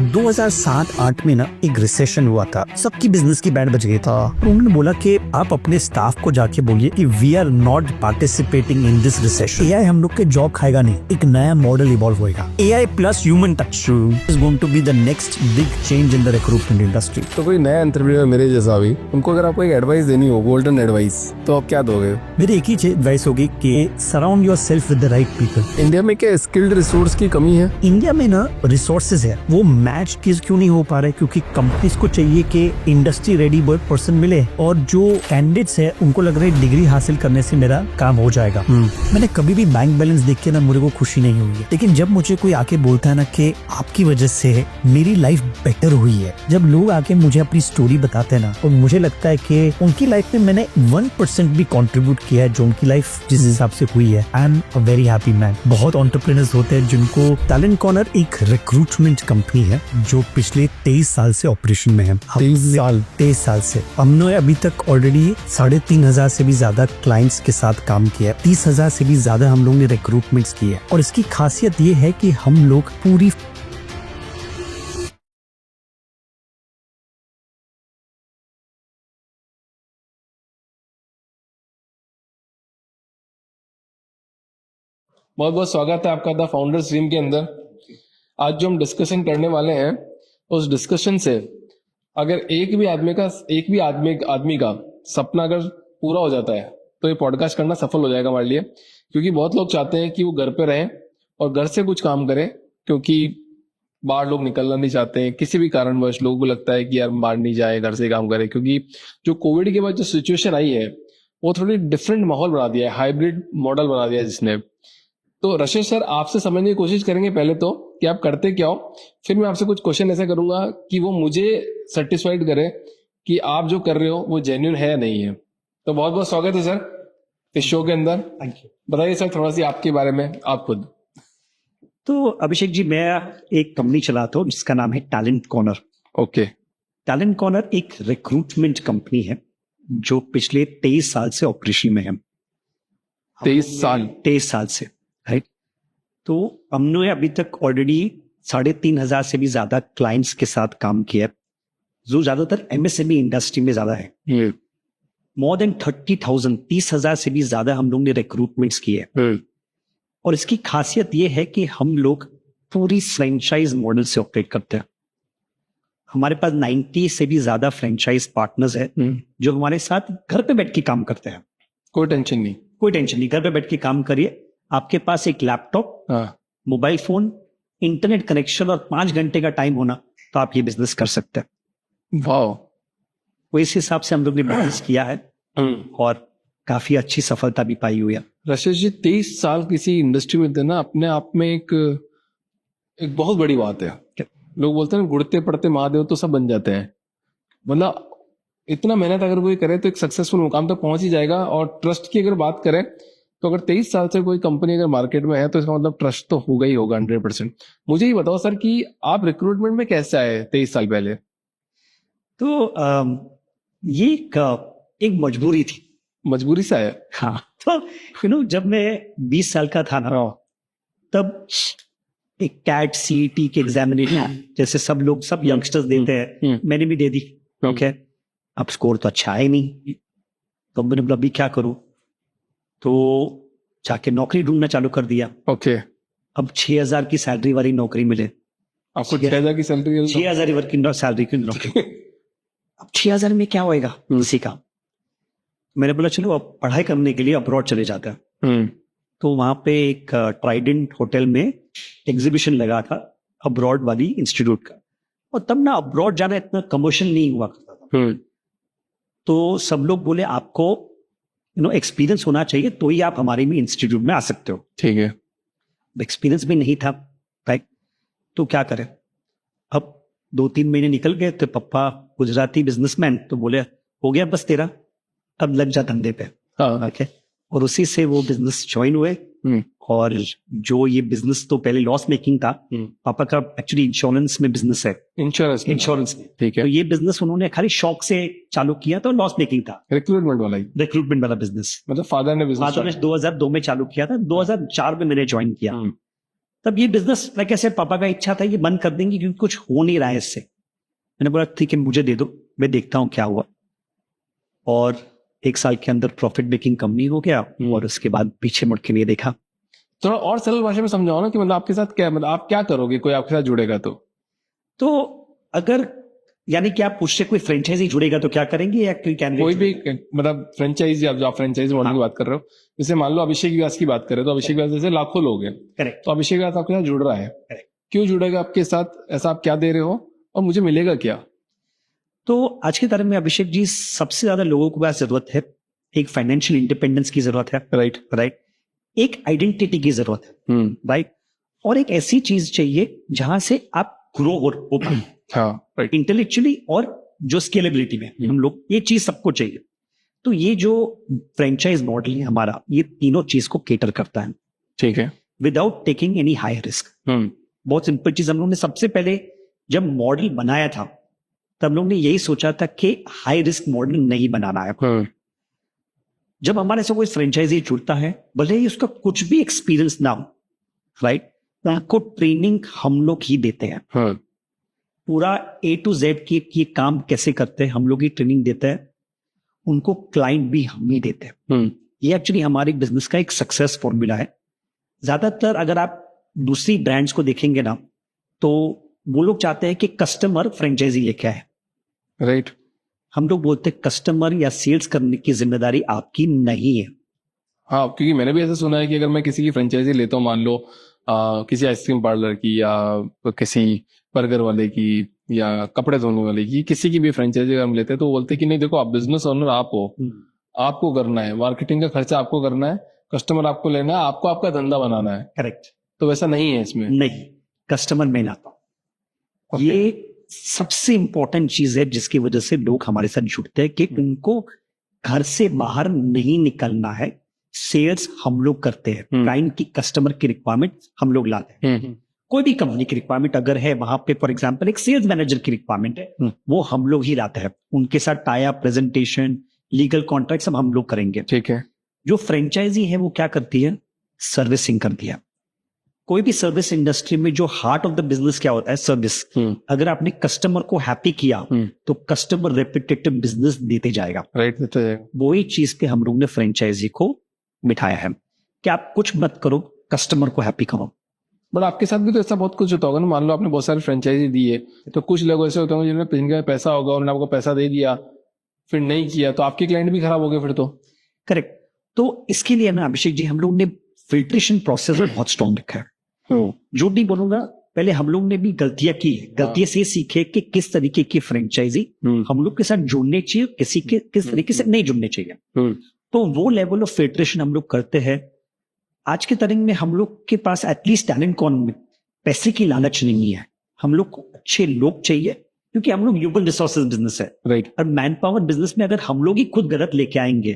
2007-8 में ना एक रिसेशन हुआ था, सबकी बिजनेस की बैंड बज गई था। उन्होंने बोला कि आप अपने स्टाफ को जाके बोलिए कि we are not participating in this recession. AI हम लोग के जॉब खाएगा नहीं, एक नया मॉडल इवॉल्व होएगा। AI plus human touch is going to be the next big change in the recruitment industry. तो कोई नया एंटरप्रेन्योर मेरे जैसा भी, उनको अगर आपको एक एडवाइस देनी हो, गोल्डन एडवाइस, तो आप क्या दोगे? मेरी एक ही एडवाइस होगी कि surround yourself with the right people. India में क्या स्किल्ड रिसोर्स की कमी है? इंडिया में ना रिसोर्सेज है, वो मैच क्यों नहीं हो पा रहे? क्योंकि कंपनीज को चाहिए कि इंडस्ट्री रेडी पर्सन मिले, और जो कैंडिडेट्स है उनको लग रहा है डिग्री हासिल करने से मेरा काम हो जाएगा। मैंने कभी भी बैंक बैलेंस देख के ना मुझे को खुशी नहीं हुई है, लेकिन जब मुझे कोई आके बोलता है ना कि आपकी वजह से मेरी लाइफ बेटर हुई है, जब लोग आके मुझे अपनी स्टोरी बताते हैं ना, और मुझे लगता है कि उनकी लाइफ में मैंने 1% भी कंट्रीब्यूट किया है जो उनकी लाइफ जिस हिसाब से हुई है, I am a very happy man. बहुत एंटरप्रेन्योर्स होते हैं जिनको टैलेंट कॉर्नर एक रिक्रूटमेंट कंपनी है जो पिछले 23 साल से ऑपरेशन में है। 23 साल से हमने अभी तक ऑलरेडी 3,500 से भी ज्यादा क्लाइंट्स के साथ काम किया है। 30,000 से भी ज्यादा हम लोग ने रिक्रूटमेंट्स किए हैं, और इसकी खासियत ये है कि हम लोग पूरी बहुत बहुत स्वागत है आपका द फाउंडर्स ड्रीम के अंदर। आज जो हम डिस्कशन करने वाले हैं, उस डिस्कशन से अगर एक भी आदमी का सपना अगर पूरा हो जाता है, तो ये पॉडकास्ट करना सफल हो जाएगा हमारे लिए। क्योंकि बहुत लोग चाहते हैं कि वो घर पे रहें और घर से कुछ काम करें, क्योंकि बाहर लोग निकलना नहीं चाहते हैं किसी भी कारणवश। लोगों को लगता है कि यार बाहर नहीं जाए, घर से काम करें। क्योंकि जो कोविड के बाद जो सिचुएशन आई है, वो थोड़ी डिफरेंट माहौल बना दिया है, हाइब्रिड मॉडल बना दिया है जिसने। तो रशेश सर, आपसे समझने की कोशिश करेंगे पहले तो कि आप करते क्या हो, फिर मैं आपसे कुछ क्वेश्चन ऐसे करूंगा कि वो मुझे सेटिस्फाइड करे कि आप जो कर रहे हो वो जेन्युइन है या नहीं है। तो बहुत बहुत स्वागत है सर इस शो के अंदर। Thank you. बताइए सर थोड़ा सी आपके बारे में, आप खुद। तो अभिषेक जी, मैं एक कंपनी चलाता हूँ जिसका नाम है talent corner. Okay. Talent corner एक रिक्रूटमेंट कंपनी है जो पिछले 23 साल से ऑपरेशन में है। 23 साल से, राइट। तो हमने अभी तक ऑलरेडी 3,500 से भी ज्यादा क्लाइंट्स के साथ काम किया है, जो ज्यादातर एमएसएमई इंडस्ट्री में ज्यादा है। मोर देन 30,000 से भी ज्यादा हम लोग ने रिक्रूटमेंट्स किए हैं। और इसकी खासियत ये है कि हम लोग पूरी फ्रेंचाइज मॉडल से ऑपरेट करते हैं। हमारे पास 90 से भी ज्यादा फ्रेंचाइज पार्टनर्स है जो हमारे साथ घर पे बैठ के काम करते हैं। कोई टेंशन नहीं, घर पे बैठ के काम करिए। आपके पास एक laptop, mobile phone, internet connection और 5 घंटे का टाइम होना, तो आप ये बिजनेस कर सकते हैं। वाह। तो इस हिसाब से हम लोग ने बिजनेस किया है और काफी अच्छी सफलता भी पाई हुई है। रशेश जी, 23 साल किसी इंडस्ट्री में देना अपने आप में एक बहुत बड़ी बात है। लोग बोलते हैं गुड़ते पड़ते महादेव तो सब बन जाते हैं। मतलब इतना मेहनत अगर कोई करे तो एक सक्सेसफुल मुकाम तक पहुंच ही जाएगा। और ट्रस्ट की अगर बात करें तो अगर 23 साल से कोई कंपनी अगर मार्केट में है, तो इसका मतलब ट्रस्ट तो होगा ही होगा 100%। मुझे ये बताओ सर कि आप रिक्रूटमेंट में कैसे आए 23 साल पहले? तो ये एक मजबूरी थी। मजबूरी से आया? हाँ। तो जब मैं 20 साल का था ना, तब एक कैट सीईटी के एग्जामिनेशन जैसे सब यंगस्टर्स देते हैं, मैंने भी दे दी। ओके। अब स्कोर तो अच्छा है नहीं, तो मैंने बोला अभी क्या करूं, तो जाके नौकरी ढूंढना चालू कर दिया। ओके। अब 6,000 की सैलरी वाली नौकरी मिले। आपको 6,000 की सैलरी? 6,000 की सैलरी की नौकरी। अब 6,000 में क्या होएगा किसी का? मैंने बोला चलो अब पढ़ाई करने के लिए अब्रॉड चले जाते हैं। तो वहां पे एक ट्राइडेंट होटल में एग्जीबिशन लगा था अब्रॉड वाली इंस्टीट्यूट का, और तब ना अब्रॉड जाना इतना कमर्शियल नहीं हुआ करता था। तो सब लोग बोले आपको एक्सपीरियंस होना चाहिए, तो ही आप हमारे में इंस्टीट्यूट में आ सकते हो। ठीक है। एक्सपीरियंस भी नहीं था, राइट। तो क्या करें? अब 2-3 महीने निकल गए, तो पापा गुजराती बिजनेसमैन, तो बोले हो गया बस तेरा, अब लग जा धंधे पे। ओके। और उसी से वो बिजनेस ज्वाइन हुए। और जो ये बिजनेस तो पहले लॉस मेकिंग था, पापा का एक्चुअली इंश्योरेंस में बिजनेस है। इंश्योरेंस में, ठीक है। तो ये बिजनेस उन्होंने खाली शौक से चालू किया, तो लॉस मेकिंग था। रिक्रूटमेंट वाला बिजनेस, मतलब फादर ने 2002 में चालू किया था। 2004 में मैंने ज्वाइन किया। तब ये बिजनेस लाइक ऐसे पापा का इच्छा था ये बंद कर देंगे क्योंकि कुछ हो नहीं रहा है इससे। मैंने बोला ठीक है मुझे दे दो, मैं देखता हूँ क्या हुआ। और 1 साल के अंदर प्रॉफिट मेकिंग कंपनी हो गया और उसके बाद पीछे मुड़ के नहीं देखा। थोड़ा और सरल भाषा में समझाओ ना कि मतलब आपके साथ क्या, मतलब आप क्या करोगे कोई आपके साथ जुड़ेगा तो अगर यानी कि आप पूछते कोई फ्रेंचाइजी जुड़ेगा तो क्या करेंगे या कोई कैंडिडेट कोई भी मतलब फ्रेंचाइजी, आप फ्रेंचाइजी मॉडल की बात कर रहे हो, जैसे मान लो अभिषेक व्यास की बात करें तो अभिषेक व्यास जैसे लाखों लोग हैं, करेक्ट। तो अभिषेक व्यास आपके साथ जुड़ रहा है, क्यों जुड़ेगा आपके साथ, ऐसा आप क्या दे रहे हो और मुझे मिलेगा क्या? तो आज के तारीख में अभिषेक जी सबसे ज्यादा लोगों को पास जरूरत है एक फाइनेंशियल इंडिपेंडेंस की जरूरत है, राइट, एक आइडेंटिटी की जरूरत है, राइट, और एक ऐसी चीज चाहिए जहां से आप ग्रो हो पाए, हाँ, राइट, इंटेलेक्चुअली और जो स्केलेबिलिटी में हम लोग, ये चीज सबको चाहिए। तो ये जो फ्रेंचाइज मॉडल है हमारा, ये तीनों चीज को केटर करता है, ठीक है, without taking any high risk. बहुत सिंपल चीज, हम लोग ने सबसे पहले जब मॉडल बनाया था तब लोग ने यही सोचा था कि हाई रिस्क मॉडल नहीं बनाना है। जब हमारे से कोई फ्रेंचाइजी जुड़ता है, भले ही उसका कुछ भी एक्सपीरियंस ना हो, राइट, आपको ट्रेनिंग हम लोग ही देते हैं, पूरा A to Z की ये काम कैसे करते हैं हम लोग ही ट्रेनिंग देते हैं, उनको क्लाइंट भी हम ही देते हैं। ये एक्चुअली हमारे बिजनेस का एक सक्सेस फॉर्मूला है। ज्यादातर अगर आप दूसरी ब्रांड्स को देखेंगे ना तो वो लोग चाहते हैं कि कस्टमर फ्रेंचाइजी लेके आए, राइट। हम लोग बोलते हैं कस्टमर या सेल्स करने की जिम्मेदारी आपकी नहीं है। हाँ, क्योंकि मैंने भी ऐसा सुना है कि अगर मैं किसी की फ्रेंचाइजी लेता हूँ, मान लो किसी आइसक्रीम पार्लर की या किसी बर्गर वाले की या कपड़े धोने वाले की, किसी की भी फ्रेंचाइजी अगर हम लेते हैं तो वो बोलते हैं कि नहीं देखो आप बिजनेस ओनर आप हो, आपको करना है, मार्केटिंग का खर्चा आपको करना है, कस्टमर आपको लेना है, आपको आपका धंधा बनाना है। करेक्ट। तो वैसा नहीं है इसमें? नहीं, कस्टमर में लाता हूं। ये सबसे इंपॉर्टेंट चीज है जिसकी वजह से लोग हमारे साथ जुड़ते हैं कि उनको घर से बाहर नहीं निकलना है। सेल्स हम लोग करते हैं, क्लाइंट की कस्टमर की रिक्वायरमेंट हम लोग लाते हैं। कोई भी कंपनी की रिक्वायरमेंट अगर है वहां पे, फॉर एग्जांपल एक सेल्स मैनेजर की रिक्वायरमेंट है, वो हम लोग ही लाते हैं, उनके साथ tie up, presentation, legal contract सब हम लोग करेंगे। ठीक है। जो फ्रेंचाइजी है वो क्या करती है, सर्विसिंग करती है। कोई भी सर्विस इंडस्ट्री में जो हार्ट ऑफ द बिजनेस क्या होता है, सर्विस। अगर आपने कस्टमर को हैप्पी किया तो कस्टमर रेपिटेटिव बिजनेस देते जाएगा, राइट, देते जाएगा। वही चीज पे हम लोग ने फ्रेंचाइजी को बिठाया है कि आप कुछ मत करो, कस्टमर को हैप्पी करो। बट आपके साथ भी तो ऐसा बहुत कुछ होता होगा ना, मान लो आपने बहुत सारी फ्रेंचाइजी दी है, तो कुछ लोग ऐसे होते होंगे जिन्होंने पैसा होगा, उन्होंने आपको पैसा दे दिया फिर नहीं किया, तो आपके क्लाइंट भी खराब हो गए फिर तो। करेक्ट। तो इसके लिए ना अभिषेक जी हम लोग ने फिल्ट्रेशन प्रोसेस में बहुत स्ट्रॉन्ग रखा है। झूठ नहीं बोलूंगा, पहले हम लोग ने भी गलतियां की, गलतियां से सीखे कि किस तरीके की फ्रेंचाइजी हम लोग के साथ जुड़ने चाहिए, किस तरीके से नहीं जुड़ने चाहिए। तो वो लेवल ऑफ फिल्ट्रेशन हम लोग करते हैं। आज के तारीख में हम लोग के पास एटलीस्ट टैलेंट कौन में पैसे की लालच नहीं है, हम लोग को अच्छे लोग चाहिए क्योंकि हम लोग ह्यूमन रिसोर्सेज बिजनेस है, राइट। और मैन पावर बिजनेस में अगर हम लोग ही खुद गलत लेके आएंगे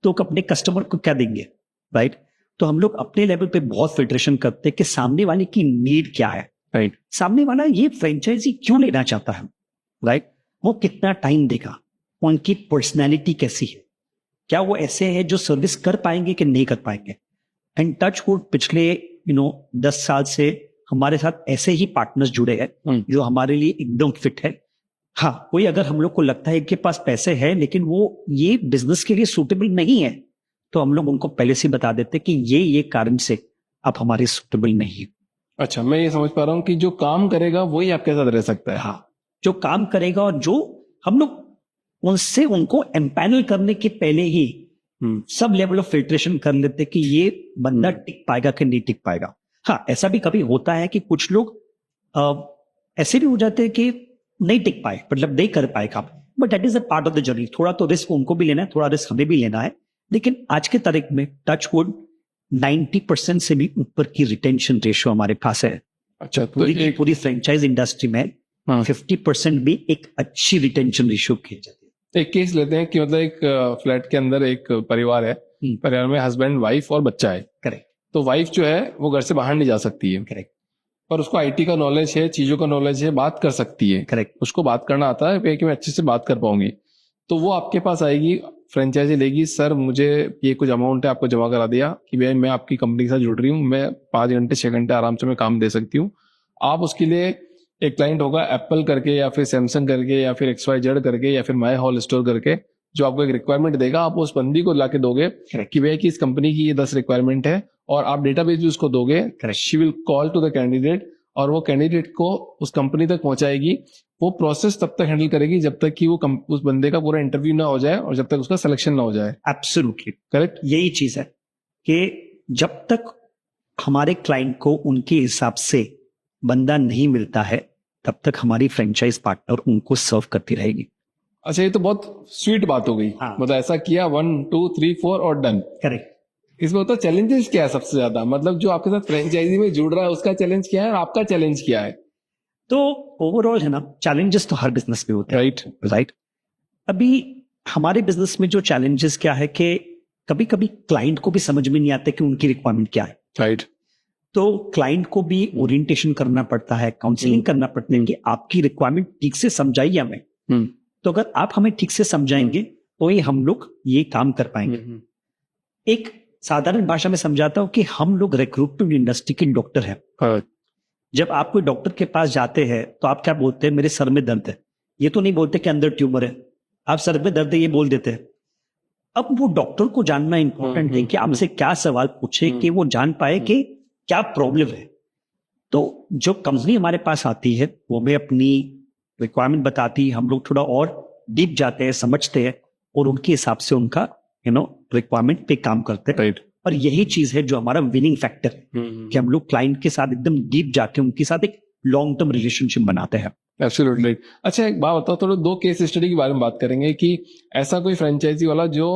तो अपने कस्टमर को क्या देंगे, राइट। तो हम लोग अपने लेवल पे बहुत फिल्ट्रेशन करते हैं कि सामने वाले की नीड क्या है, राइट। सामने वाला ये फ्रेंचाइजी क्यों लेना चाहता है, राइट, वो कितना टाइम देगा, उनकी पर्सनैलिटी कैसी है, क्या वो ऐसे है जो सर्विस कर पाएंगे कि नहीं कर पाएंगे। एंड टच वुड पिछले 10 साल से हमारे साथ ऐसे ही पार्टनर्स जुड़े हैं जो हमारे लिए एकदम फिट है। हाँ, कोई अगर हम लोग को लगता है कि पास पैसे है लेकिन वो ये बिजनेस के लिए सूटेबल नहीं है तो हम लोग उनको पहले से बता देते कि ये कारण से आप हमारे सूटेबल नहीं है। अच्छा, मैं ये समझ पा रहा हूँ कि जो काम करेगा वही आपके साथ रह सकता है। हाँ, जो काम करेगा और जो हम लोग उनसे उनको एम्पैनल करने के पहले ही सब लेवल ऑफ फिल्ट्रेशन कर लेते कि ये बंदा टिक पाएगा कि नहीं टिक पाएगा। हाँ, ऐसा भी कभी होता है कि कुछ लोग ऐसे भी हो जाते हैं कि नहीं टिक पाए, मतलब नहीं कर पाएगा, but that is a part of the journey. थोड़ा तो रिस्क उनको भी लेना है, थोड़ा रिस्क हमें भी लेना है, लेकिन आज के तारीख में टच वुड 90% से भी ऊपर की रिटेंशन रेशियो हमारे पास है। अच्छा, तो पूरी फ्रेंचाइज इंडस्ट्री में 50% भी एक अच्छी रिटेंशन रेशियो की जाती है। एक केस लेते हैं कि मतलब एक फ्लैट के अंदर एक परिवार है, परिवार में हस्बैंड, वाइफ और बच्चा है। करेक्ट। तो वाइफ जो है वो घर से बाहर नहीं जा सकती है। करेक्ट। पर उसको आईटी का नॉलेज है, चीजों का नॉलेज है, बात कर सकती है। करेक्ट। उसको बात करना आता है कि मैं अच्छे से बात कर पाऊंगी, तो वो आपके पास आएगी फ्रेंचाइजी लेगी, सर मुझे ये कुछ अमाउंट है आपको जमा करा दिया कि भाई मैं आपकी कंपनी के साथ जुड़ रही हूँ, मैं 5 घंटे 6 घंटे आराम से मैं काम दे सकती हूँ, आप उसके लिए एक क्लाइंट होगा एप्पल करके या फिर सैमसंग करके या फिर XYZ करके या फिर माई हॉल स्टोर करके, जो आपको एक रिक्वायरमेंट देगा, आप उस बंदी को लाके दोगे कि भैया कि इस कंपनी की ये 10 रिक्वायरमेंट है, और आप डेटाबेस भी उसको दोगे, she will call to the candidate और वो कैंडिडेट को उस कंपनी तक पहुंचाएगी। वो प्रोसेस तब तक हैंडल करेगी जब तक कि वो उस बंदे का पूरा इंटरव्यू ना हो जाए और जब तक उसका सिलेक्शन ना हो जाए। एब्सोल्युटली करेक्ट, यही चीज है कि जब तक हमारे क्लाइंट को उनके हिसाब से बंदा नहीं मिलता है तब तक हमारी फ्रेंचाइज पार्टनर उनको सर्व करती रहेगी। अच्छा, ये तो बहुत स्वीट बात हो गई। हाँ। मतलब ऐसा किया 1 2 3 4 और डन। करेक्ट। इसमें होता चैलेंजेस क्या है सबसे ज्यादा, मतलब जो आपके साथ फ्रेंचाइजी में जुड़ रहा है उसका चैलेंज क्या है और आपका चैलेंज क्या है? तो ओवरऑल है ना, चैलेंजेस तो हर बिजनेस में होते हैं। राइट। अभी हमारे बिजनेस में जो चैलेंजेस क्या है कि कभी कभी क्लाइंट को भी समझ में नहीं आता कि उनकी रिक्वायरमेंट क्या है। राइट। तो क्लाइंट को भी ओरिएंटेशन करना पड़ता है, काउंसलिंग करना पड़ता है कि आपकी रिक्वायरमेंट ठीक से समझाइए हमें। तो अगर आप हमें ठीक से समझाएंगे तो ही हम लोग ये काम कर पाएंगे। एक साधारण भाषा में समझाता हूं कि हम लोग रिक्रूटमेंट इंडस्ट्री के डॉक्टर हैं। जब आप कोई डॉक्टर के पास जाते हैं तो आप क्या बोलते हैं, मेरे सर में दर्द है। ये तो नहीं बोलते कि अंदर ट्यूमर है, आप सर में दर्द है ये बोल देते हैं। अब वो डॉक्टर को जानना इंपॉर्टेंट है कि आपसे क्या सवाल पूछे कि वो जान पाए कि क्या प्रॉब्लम है। तो जो कंपनी हमारे पास आती है वो हमें अपनी रिक्वायरमेंट बताती है, हम लोग थोड़ा और डीप जाते हैं, समझते हैं और उनके हिसाब से उनका रिक्वायरमेंट पे काम करते हैं। राइट। और यही चीज है जो हमारा विनिंग फैक्टर है कि हम लोग क्लाइंट के साथ एकदम डीप जाके उनके साथ एक लॉन्ग टर्म रिलेशनशिप बनाते हैं। एब्सोल्युटली। अच्छा, एक बात बताओ, थोड़ा 2 केस स्टडी के बारे में बात करेंगे कि ऐसा कोई फ्रेंचाइजी वाला जो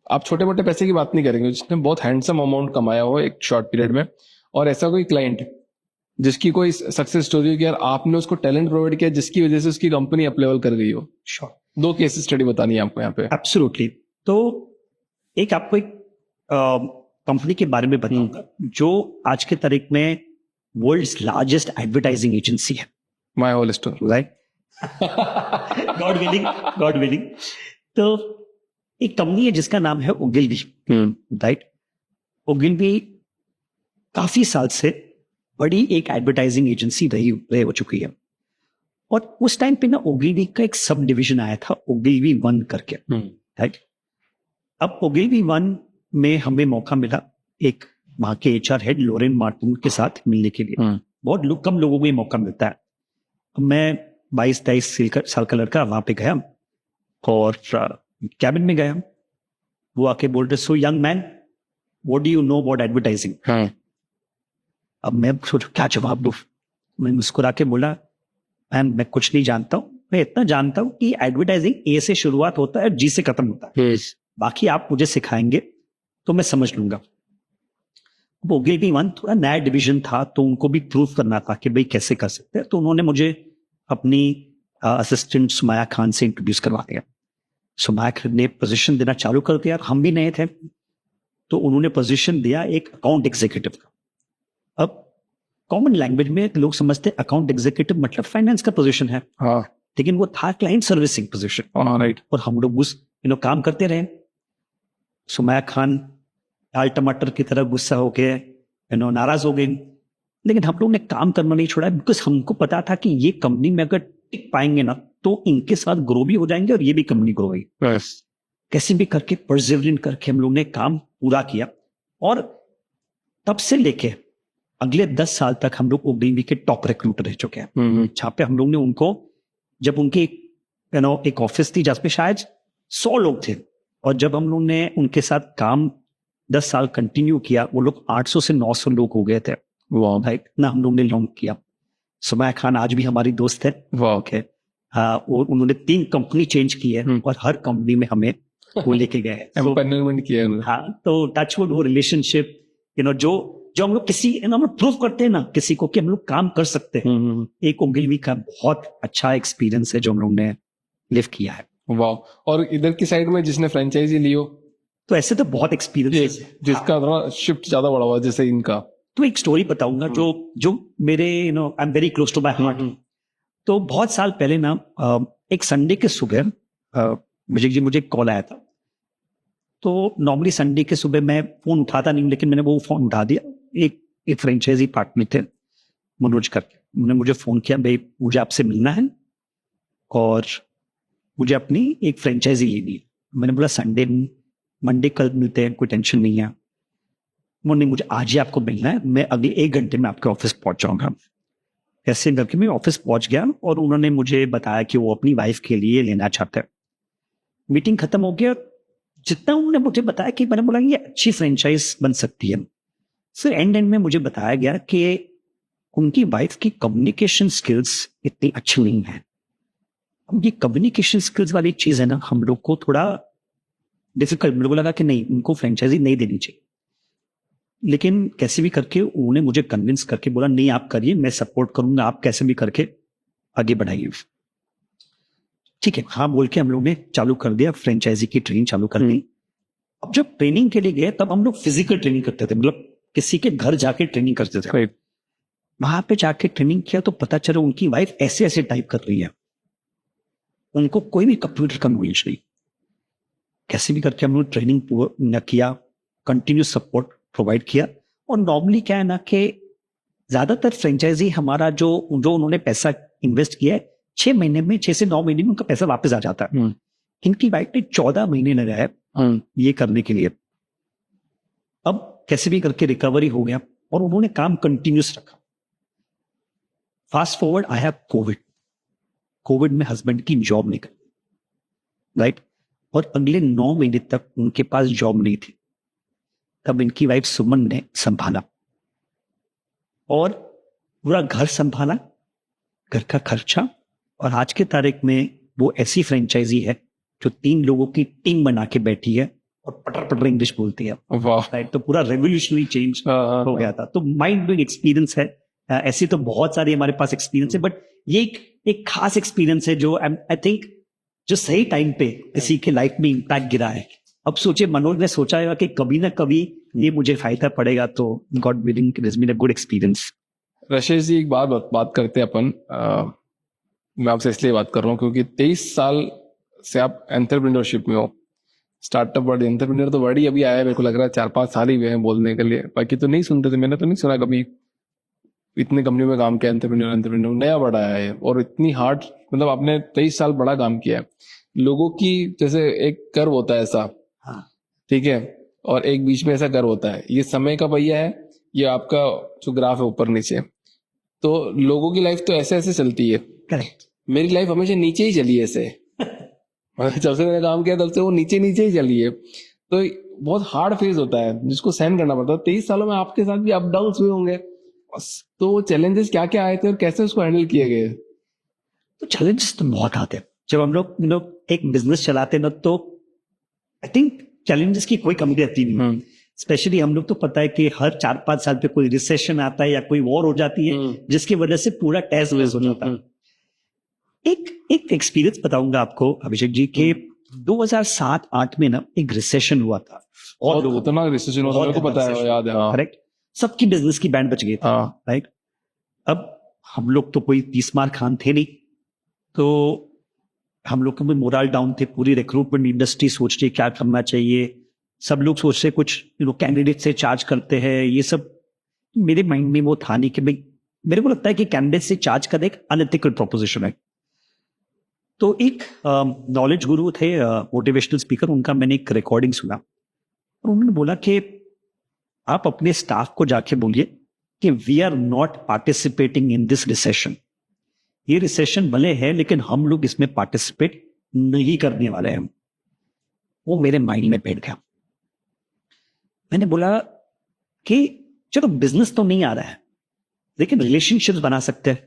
आप छोटे मोटे पैसे की बात नहीं करेंगे, जिसने बहुत हैंडसम अमाउंट कमाया हो एक शॉर्ट पीरियड में, और ऐसा कोई क्लाइंट जिसकी कोई सक्सेस स्टोरी हो कि यार आपने उसको टैलेंट प्रोवाइड किया जिसकी वजह से उसकी कंपनी अप लेवल कर गई हो। श्योर। 2 केस स्टडी बतानी है आपको यहाँ पे। एब्सोल्युटली। तो एक आपको एक कंपनी के बारे में बताऊंगा जो आज के तारीख में वर्ल्ड्स लार्जेस्ट एडवर्टाइजिंग एजेंसी है, my whole store. Right. God willing, God willing. तो एक कंपनी है जिसका नाम है ओगिलवी। राइट। ओगिलवी काफी साल से बड़ी एक एडवर्टाइजिंग एजेंसी रही हो चुकी है। और उस टाइम पे ना ओगिलवी का एक सब डिविजन आया था, ओगिलवी 1 करके। राइट। अब ओगिलवी 1 में हमें मौका मिला एक वहां के HR हेड लोरेन मार्टिन के साथ मिलने के लिए। बहुत कम लोगों को ये मौका मिलता है। मैं 22-23 साल का लड़का वहां पे गया और कैबिन में गया। वो आके बोल रहे, so young man, what do you know about advertising? अब मैं सोचू क्या जवाब दूं। मैं मुस्कुरा के बोला, मैम मैं कुछ नहीं जानता हूं, मैं इतना जानता हूं कि एडवर्टाइजिंग A से शुरुआत होता है और G से खत्म होता है। बाकी आप मुझे सिखाएंगे तो मैं समझ लूंगा। ओगिलवी 1 थोड़ा नया डिवीजन था तो उनको भी प्रूव करना था कि भाई कैसे कर सकते हैं। तो उन्होंने मुझे अपनी असिस्टेंट सुमाया खान से इंट्रोड्यूस करवा दिया। सुमाया खान ने पोजीशन देना चालू कर दिया। हम भी नए थे तो उन्होंने पोजीशन दिया एक अकाउंट एग्जीक्यूटिव का। अब कॉमन लैंग्वेज में लोग समझते हैं अकाउंट एग्जीक्यूटिव मतलब फाइनेंस का पोजीशन है। हाँ। लेकिन वो था क्लाइंट सर्विसिंग पोजीशन। राइट। और हम लोग उस काम करते रहे। सुमाया खान दाल टमाटर की तरह गुस्सा हो गए, नाराज हो गए, लेकिन हम लोग ने काम करना नहीं छोड़ा बिकॉज हमको पता था कि ये कंपनी में अगर टिक पाएंगे ना तो इनके साथ ग्रो भी हो जाएंगे और ये भी कंपनी ग्रो होगी। कैसे भी करके परसिवरेंट करके हम लोग ने काम पूरा किया और तब से लेके अगले 10 साल तक हम लोग ओगिलवी के टॉप रिक्रूटर रह चुके हैं। जहाँ पे हम लोग ने उनको, जब उनकी एक ऑफिस थी जिसमें शायद 100 लोग थे, और जब हम लोग ने उनके साथ काम 10 साल कंटिन्यू किया, वो लोग 800 से 900 लोग हो गए थे। राइट ना, हम लोग ने लॉन्च किया। सुमाया खान आज भी हमारी दोस्त है। ओके। और उन्होंने 3 कंपनी चेंज की है और हर कंपनी में हमें वो लेके गए हैं। एम्पावरमेंट किया है। हाँ, तो टचवुड वो रिलेशनशिप जो हम लोग किसी हम लोग प्रूव करते हैं ना किसी को कि हम लोग काम कर सकते हैं। एक ओगिलवी का बहुत अच्छा एक्सपीरियंस है जो हम लोग ने लिव किया है। वाह। और इधर की साइड में जिसने फ्रेंचाइजी ली हो, तो ऐसे तो बहुत एक्सपीरियंस है जिसका थोड़ा शिफ्ट ज्यादा बड़ा हुआ जैसे इनका। तो एक स्टोरी बताऊंगा जो मेरे I am very close to my heart. तो बहुत साल पहले ना एक संडे के सुबह अभिषेक जी मुझे कॉल आया था, तो नॉर्मली संडे के सुबह मैं फोन उठाता नहीं, लेकिन मैंने वो फोन उठा दिया। एक फ्रेंचाइजी पार्टनर थे मनोज करके, उन्होंने मुझे फोन किया, भाई मुझे आपसे मिलना है और मुझे अपनी एक फ्रेंचाइजी लेनी है। मैंने बोला संडे मंडे कल मिलते हैं, कोई टेंशन नहीं है। नहीं, मुझे आज ही आपको मिलना है, मैं अगले 1 घंटे में आपके ऑफिस पहुंच जाऊंगा। ऐसे करके मैं ऑफिस पहुंच गया और उन्होंने मुझे बताया कि वो अपनी वाइफ के लिए लेना चाहते हैं। मीटिंग खत्म हो गया। जितना उन्होंने मुझे बताया कि मैंने बोला ये अच्छी फ्रेंचाइज बन सकती है, फिर एंड में मुझे बताया गया कि उनकी वाइफ की कम्युनिकेशन स्किल्स इतनी अच्छी नहीं है। उनकी कम्युनिकेशन स्किल्स वाली चीज है ना, हम लोग को थोड़ा डिफिकल्ट, मेरे को लगा कि नहीं, उनको फ्रेंचाइजी नहीं देनी चाहिए। लेकिन कैसे भी करके उन्होंने मुझे कन्विंस करके बोला नहीं आप करिए, मैं सपोर्ट करूंगा, आप कैसे भी करके आगे बढ़ाइए। ठीक है, हाँ बोल के हम लोग ने चालू कर दिया, फ्रेंचाइजी की ट्रेनिंग चालू कर दी। अब जब ट्रेनिंग के लिए गए तब हम लोग फिजिकल ट्रेनिंग करते थे, मतलब किसी के घर जाके ट्रेनिंग करते थे। वहां पे जाके ट्रेनिंग किया तो पता चला उनकी वाइफ ऐसे ऐसे टाइप कर रही है, उनको कोई भी कंप्यूटर का नॉलेज नहीं। कैसे भी करके हम लोग ट्रेनिंग न किया, कंटिन्यूस सपोर्ट प्रोवाइड किया। और नॉर्मली क्या है ना कि ज्यादातर फ्रेंचाइजी हमारा जो उन्होंने पैसा इन्वेस्ट किया है 6 महीने में, 6 से 9 महीने में उनका पैसा वापस आ जाता है। इनकी वाइफ ने 14 महीने लगाए ये करने के लिए। अब कैसे भी करके रिकवरी हो गया और उन्होंने काम कंटिन्यूस रखा। Fast forward, I have Covid में हस्बैंड की जॉब निकल, राइट, और अगले 9 महीने तक उनके पास जॉब नहीं थी। तब इनकी वाइफ सुमन ने संभाला और पूरा घर संभाला, घर का खर्चा। और आज के तारीख में वो ऐसी फ्रेंचाइजी है जो 3 लोगों की टीम बना के बैठी है और पटर पटर इंग्लिश बोलती है, राइट। तो पूरा रेवोल्यूशनरी चेंज हो गया था। तो माइंड ब्लोइंग एक्सपीरियंस है। ऐसी तो बहुत सारी हमारे पास एक्सपीरियंस है, बट ये एक खास एक्सपीरियंस है जो आई थिंक जो सही टाइम पे किसी के लाइफ में इम्पैक्ट गिरा है। अब सोचिए, मनोज ने सोचा है कि कभी ना कभी ये मुझे फायदा पड़ेगा, तो god willing it has been a good experience. Rashesh ji, एक बात करते हैं अपन। मैं आपसे इसलिए बात कर रहा हूँ क्योंकि 23 साल से आप एंटरप्रेन्योरशिप में हो। स्टार्टअप वर्ड, एंटरप्रेन्योर तो वर्ड ही अभी आया है, मेरे को लग रहा है 4-5 साल ही हुए हैं बोलने के लिए। बाकी तो नहीं सुनते थे, मैंने तो नहीं सुना कभी इतने कंपनी में काम किया। एंटरप्रेन्योर नया वर्ड आया है और इतनी हार्ड, मतलब आपने 23 साल बड़ा काम किया है। लोगों की जैसे एक कर्व होता है ऐसा, ठीक है, और एक बीच में ऐसा कर्व होता है, ये समय का पहिया है, ये आपका जो ग्राफ है ऊपर नीचे। तो लोगों की लाइफ तो ऐसे ऐसे चलती है। करेक्ट। मेरी लाइफ हमेशा नीचे ही चली है ऐसे। जब से मैंने काम किया तब से वो नीचे नीचे ही चली है। तो बहुत हार्ड फेज होता है जिसको सहन करना पड़ता है। 23 सालों में आपके साथ भी अप डाउन हुए होंगे, तो चैलेंजेस क्या क्या आए थे और कैसे उसको हैंडल किए गए? तो चैलेंजेस तो बहुत आते हैं जब हम लोग एक बिजनेस चलाते हैं ना, तो आई थिंक चैलेंजेस की कोई कमी रहती नहीं। स्पेशली हम लोग तो पता है कि हर 4-5 साल पे कोई रिसेशन आता है या कोई वॉर हो जाती है जिसकी वजह से पूरा टेस्ट वेज हो जाता है। एक एक्सपीरियंस बताऊंगा आपको अभिषेक जी के 2007-8 में ना एक रिसेशन हुआ था। और उतना रिसेशन हुआ, मेरे को पता है, याद है। करेक्ट। सबकी बिजनेस की बैंड बच गई थी, राइट। अब हम लोग तो कोई 30 मार खान थे नहीं, तो हम लोग के मोरल डाउन थे। पूरी रिक्रूटमेंट इंडस्ट्री सोच रही क्या करना चाहिए, सब लोग सोच रहे कुछ कैंडिडेट से चार्ज करते हैं, ये सब मेरे माइंड में वो था नहीं कि भाई, मेरे को लगता है कि कैंडिडेट से चार्ज करना एक अनएथिकल प्रोपोजिशन है। तो एक नॉलेज गुरु थे, मोटिवेशनल स्पीकर, उनका मैंने एक रिकॉर्डिंग सुना और उन्होंने बोला कि आप अपने स्टाफ को जाके बोलिए कि we are not participating in this recession. ये रिसेशन भले है लेकिन हम लोग इसमें पार्टिसिपेट नहीं करने वाले हैं। वो मेरे माइंड में बैठ गया। मैंने बोला कि चलो बिजनेस तो नहीं आ रहा है लेकिन रिलेशनशिप्स बना सकते हैं,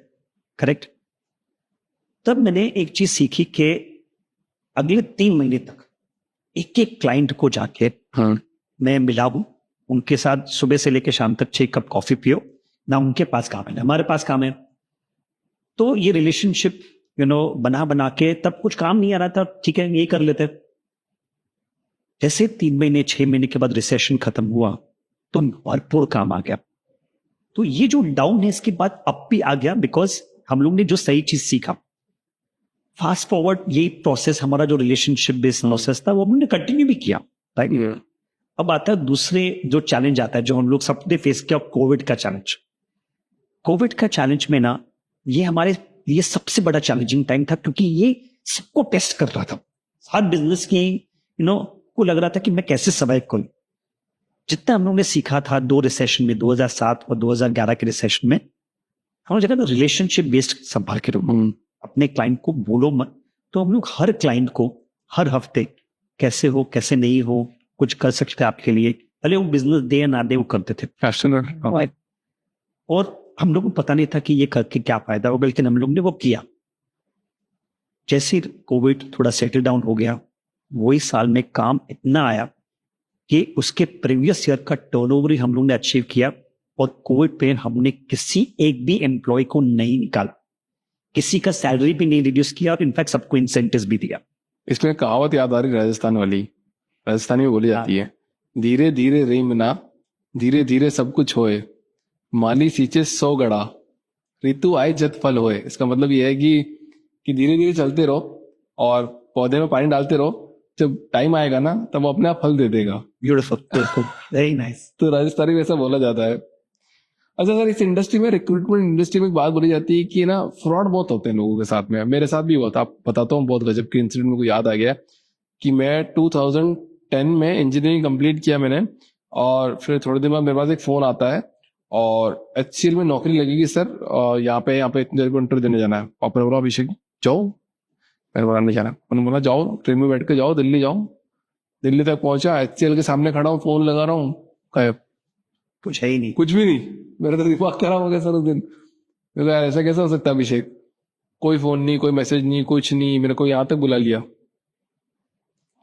करेक्ट। तब मैंने एक चीज सीखी कि अगले 3 महीने तक एक एक क्लाइंट को जाके मैं मिला हूं, उनके साथ सुबह से लेकर शाम तक 6 कप कॉफी पियो ना, उनके पास काम है ना हमारे पास काम है। तो ये रिलेशनशिप बना के, तब कुछ काम नहीं आ रहा था, ठीक है ये कर लेते। जैसे 3 महीने 6 महीने के बाद रिसेशन खत्म हुआ तो भरपूर काम आ गया। तो ये जो डाउन है इसके बाद अप भी आ गया, बिकॉज हम लोग ने जो सही चीज सीखा। फास्ट फॉरवर्ड यही प्रोसेस, हमारा जो रिलेशनशिप बेस्ड प्रोसेस था वो हमने कंटिन्यू भी किया, राइट। अब आता है दूसरे जो चैलेंज आता है जो हम लोग सबने फेस किया, कोविड का चैलेंज। कोविड का चैलेंज में ना ये हमारे लिए सबसे बड़ा चैलेंजिंग टाइम था, क्योंकि ये सबको टेस्ट कर रहा था। हर बिजनेस की को लग रहा था कि मैं कैसे सर्वाइव करूं। जितना हम लोगों ने सीखा था 2 रिसेशन में, 2007 और 2011 के रिसेशन में, हम जगह रिलेशनशिप बेस्ड संभाल के रखो, अपने क्लाइंट को बोलो मत। तो हम लोग हर क्लाइंट को हर हफ्ते कैसे हो, कैसे नहीं हो, कुछ कर सकते हैं आपके लिए, भले वो बिजनेस दे या ना दे, वो करते थे। और हम लोग को पता नहीं था कि ये करके क्या फायदा होगा, लेकिन हम लोग ने वो किया। जैसे ही कोविड थोड़ा सेटल डाउन हो गया, वही साल में काम इतना आया कि उसके प्रीवियस ईयर का टर्नओवर ही हम लोग ने अचीव किया। और कोविड पे हमने किसी एक भी एम्प्लॉय को नहीं निकाला, किसी का सैलरी भी नहीं रिड्यूस किया, और इनफैक्ट सबको इंसेंटिव्स भी दिया। इसमें कहावत याद आ रही राजस्थान वाली, राजस्थानी में बोली जाती है, धीरे धीरे रेमना, धीरे धीरे सब कुछ होए, माली सींचे 100 गड़ा, ऋतु आए जत फल होए। इसका मतलब ये है कि धीरे धीरे चलते रहो और पौधे में पानी डालते रहो, जब टाइम आएगा ना तब वो अपने आप फल दे देगा। Beautiful, very nice. तो राजस्थानी में ऐसा बोला जाता है। अच्छा सर, इस इंडस्ट्री में, रिक्रूटमेंट इंडस्ट्री में एक बात बोली जाती है कि ना फ्रॉड बहुत होते हैं लोगों के साथ में। मेरे साथ भी हुआ था, आप बताता हूँ, बहुत गजब की इंसिडेंट मेरे को याद आ गया कि मैं 2010 में इंजीनियरिंग कंप्लीट किया मैंने, और फिर थोड़े दिन बाद मेरे पास एक फोन आता है और HCL में नौकरी लगेगी सर, और यहाँ पे इतनी देर को इंटरव्यू देने जाना है। और बोला अभिषेक जाओ, मैंने बोला नहीं जाना। उन्होंने बोला जाओ, ट्रेन में बैठ के जाओ, दिल्ली जाओ। दिल्ली तक पहुंचा, HCL के सामने खड़ा हूँ, फोन लगा रहा हूँ, गायब, कुछ है ही नहीं, कुछ भी नहीं। मेरा तो दिमाग खराब हो गया सर उस दिन। मेरे को यार ऐसा कैसे हो सकता है अभिषेक, कोई फोन नहीं, कोई मैसेज नहीं, कुछ नहीं, मेरे को यहाँ तक बुला लिया।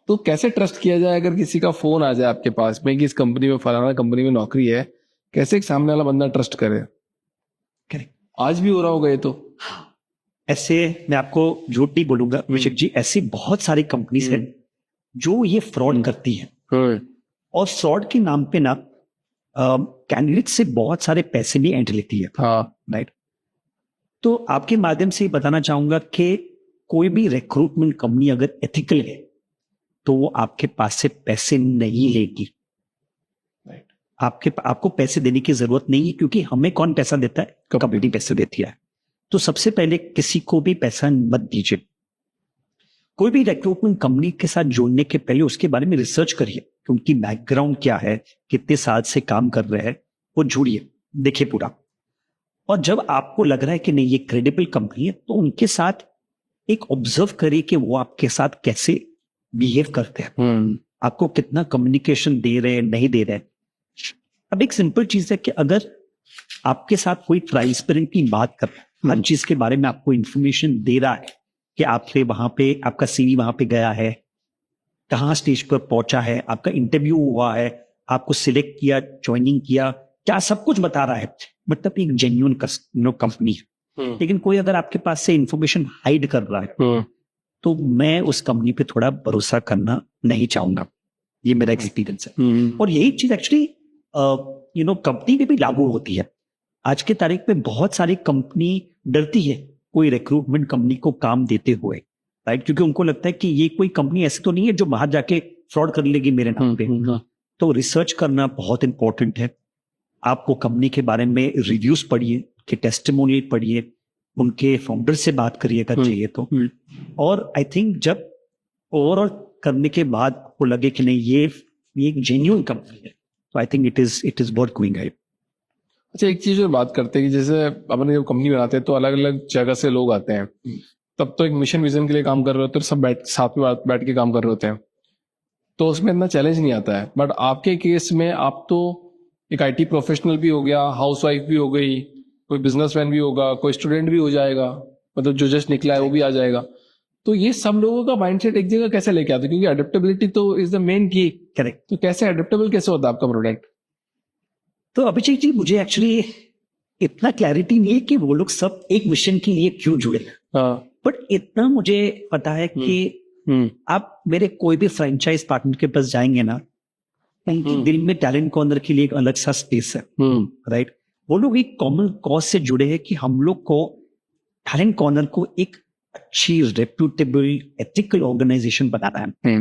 तो कैसे ट्रस्ट किया जाए अगर किसी का फोन आ जाए आपके पास में कि इस कंपनी में, फलाना कंपनी में नौकरी है, कैसे एक सामने वाला बंदा ट्रस्ट करे? करेक्ट। आज भी हो रहा होगा ये तो। ऐसे मैं आपको झूठ नहीं बोलूंगा अभिषेक जी, ऐसी बहुत सारी कंपनीज हैं जो ये फ्रॉड करती हैं, और फ्रॉड के नाम पे ना कैंडिडेट से बहुत सारे पैसे भी ऐंठ लेती है। हाँ, राइट। तो आपके माध्यम से बताना चाहूंगा कि कोई भी रिक्रूटमेंट कंपनी अगर एथिकल है तो वो आपके पास से पैसे नहीं लेगी। आपको पैसे देने की जरूरत नहीं है, क्योंकि हमें कौन पैसा देता है? कंपनी पैसे देती है। तो सबसे पहले किसी को भी पैसा मत दीजिए। कोई भी रिक्रूटमेंट कंपनी के साथ जोड़ने के पहले उसके बारे में रिसर्च करिए कि उनकी बैकग्राउंड क्या है, कितने साल से काम कर रहे हैं, वो जुड़िए, देखिए पूरा। और जब आपको लग रहा है कि नहीं ये क्रेडिबल कंपनी है, तो उनके साथ एक ऑब्जर्व करिए कि वो आपके साथ कैसे बिहेव करते हैं, आपको कितना कम्युनिकेशन दे रहे हैं, नहीं दे रहे हैं। अब एक सिंपल चीज है कि अगर आपके साथ कोई ट्रांसपेरेंटली बात कर रहा है, हर चीज के बारे में आपको इंफॉर्मेशन दे रहा है कि आपके वहां पे आपका CV वहां पे गया है, कहाँ स्टेज पर पहुंचा है, आपका इंटरव्यू हुआ है, आपको सिलेक्ट किया, ज्वाइनिंग किया, क्या सब कुछ बता रहा है, मतलब एक जेन्युइन कंपनी है। लेकिन कोई अगर आपके पास से इंफॉर्मेशन हाइड कर रहा है तो मैं उस कंपनी पे थोड़ा भरोसा करना नहीं चाहूंगा। ये मेरा एक्सपीरियंस है। और यही चीज एक्चुअली कंपनी में भी लागू होती है। आज के तारीख में बहुत सारी कंपनी डरती है कोई रिक्रूटमेंट कंपनी को काम देते हुए, राइट, क्योंकि उनको लगता है कि ये कोई कंपनी ऐसी तो नहीं है जो बाहर जाके फ्रॉड कर लेगी मेरे नाम पे। तो रिसर्च करना बहुत इंपॉर्टेंट है। आपको कंपनी के बारे में रिव्यूज पढ़िए, कि टेस्टिमोनियल पढ़िए, उनके फाउंडर से बात करिएगा चाहिए तो। और आई थिंक जब ओवरऑल करने के बाद आपको लगे कि नहीं ये एक जेन्युइन कंपनी है, तो I think it is worth going ahead. अच्छा, एक चीज और बात करते हैं कि जैसे अपन जब कंपनी बनाते हैं तो अलग अलग जगह से लोग आते हैं, तब तो एक मिशन विजन के लिए काम कर रहे होते हैं, सब साथ में बैठ के काम कर रहे होते हैं, तो उसमें इतना चैलेंज नहीं आता है। बट आपके केस में आप तो एक IT प्रोफेशनल भी हो गया, हाउसवाइफ भी हो गई, कोई बिजनेसमैन भी होगा, कोई स्टूडेंट भी हो जाएगा, मतलब जो जस्ट निकला है वो भी आ जाएगा। तो ये सब लोगों का माइंडसेट एक जगह कैसे लेके आते? क्योंकि अडेप्टेबिलिटी तो इज द मेन की। करेक्ट। तो कैसे अडेप्टेबल कैसे होता है आपका प्रोडक्ट? तो अभिषेक जी, मुझे एक्चुअली इतना क्लैरिटी नहीं है कि वो लोग सब एक मिशन के लिए क्यों जुड़े। बट इतना मुझे पता है कि आप मेरे कोई भी फ्रेंचाइज पार्टनर के पास जाएंगे ना, उनके दिल में टैलेंट कॉर्नर के लिए एक अलग सा स्पेस है, राइट। वो लोग एक कॉमन कॉज से जुड़े हैं कि हम लोग को टैलेंट कॉर्नर को एक अच्छी रेप्यूटेबल एथिकल ऑर्गेनाइजेशन बनाना है।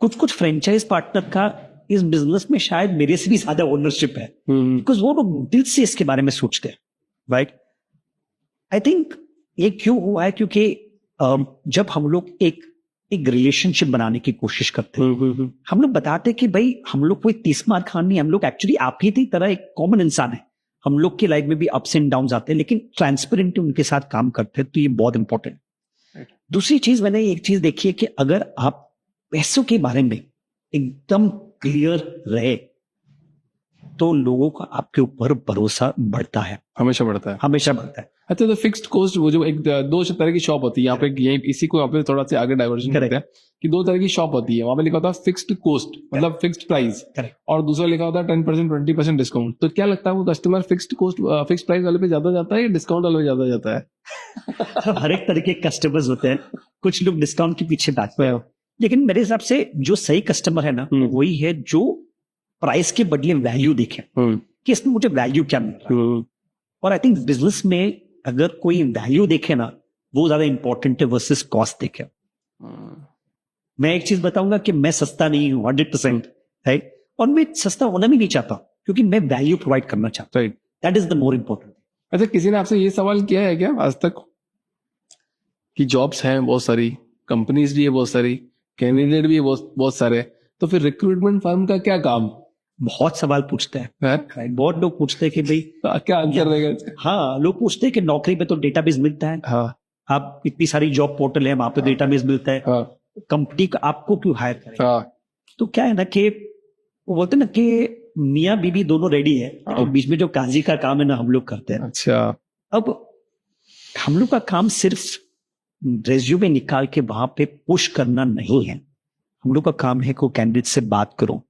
कुछ कुछ फ्रेंचाइज पार्टनर का इस बिजनेस में शायद मेरे से भी ज्यादा ओनरशिप है, बिकॉज वो लोग दिल से इसके बारे में सोचते हैं, राइट। आई थिंक ये क्यों हुआ है, क्योंकि जब हम लोग एक रिलेशनशिप बनाने की कोशिश करते हैं, हम लोग बताते हैं कि भाई हम लोग कोई 30 मार खान नहीं, हम लोग एक्चुअली आप ही की तरह एक कॉमन इंसान है, हम लोग की लाइफ में भी अप्स एंड डाउन आते हैं, लेकिन ट्रांसपेरेंटली उनके साथ काम करते हैं, तो ये बहुत इंपॉर्टेंट है। दूसरी चीज, मैंने एक चीज देखी है कि अगर आप पैसों के बारे में एकदम क्लियर रहे तो लोगों का आपके ऊपर भरोसा बढ़ता है, हमेशा बढ़ता है, हमेशा बढ़ता है। अच्छा, तो फिक्स्ड कॉस्ट, वो जो एक दो तरह की शॉप होती है यहाँ पे, यही इसी को यहाँ पे थोड़ा सा आगे डाइवर्जन करते हैं कि दो तरह की शॉप होती है। वहां पे लिखा होता है फिक्स्ड कॉस्ट, मतलब फिक्स्ड प्राइस, और दूसरा लिखा होता है 10% 20% डिस्काउंट। तो क्या लगता है, वो customer fixed cost fixed price वाले पे ज्यादा जाता है या डिस्काउंट वाले पे ज्यादा जाता है? हर एक तरह के कस्टमर्स होते हैं, कुछ लोग डिस्काउंट के पीछे भागते हैं, लेकिन मेरे हिसाब से जो सही कस्टमर है ना, वही है जो प्राइस के बदले वैल्यू देखे कि इसमें मुझे वैल्यू क्या मिल रहा है। और आई थिंक बिजनेस में अगर कोई वैल्यू देखे ना, वो ज्यादा इंपॉर्टेंट है वर्सेस कॉस्ट देखे। मैं एक चीज बताऊंगा कि मैं सस्ता नहीं हूं 100%, राइट, और मैं सस्ता होना भी नहीं चाहता, क्योंकि मैं वैल्यू प्रोवाइड करना चाहता हूं। That is the more important. अच्छा, किसी ने आपसे ये सवाल किया है क्या आज तक कि जॉब्स हैं बहुत सारी, कंपनीज भी है बहुत सारी, कैंडिडेट भी है बहुत सारे, तो फिर रिक्रूटमेंट फर्म का क्या काम? बहुत सवाल पूछते हैं, बहुत लोग पूछते हैं कि भाई क्या आंसर रहेगा इसका? हाँ, लोग पूछते हैं कि नौकरी पे तो डेटाबेस मिलता है, हाँ, आप इतनी सारी जॉब पोर्टल है, वहां पे डेटाबेस मिलता है, हाँ, कंपनी का आपको क्यों हायर करें? हाँ, तो क्या है ना कि वो बोलते हैं ना कि मियाँ बीबी दोनों रेडी है, और बीच में जो काजी का काम है ना, हम लोग करते हैं। अच्छा, अब हम लोग का काम सिर्फ रेज्यूमे निकाल के वहां पे पुश करना नहीं है, हम लोग का काम है को कैंडिडेट से बात करो,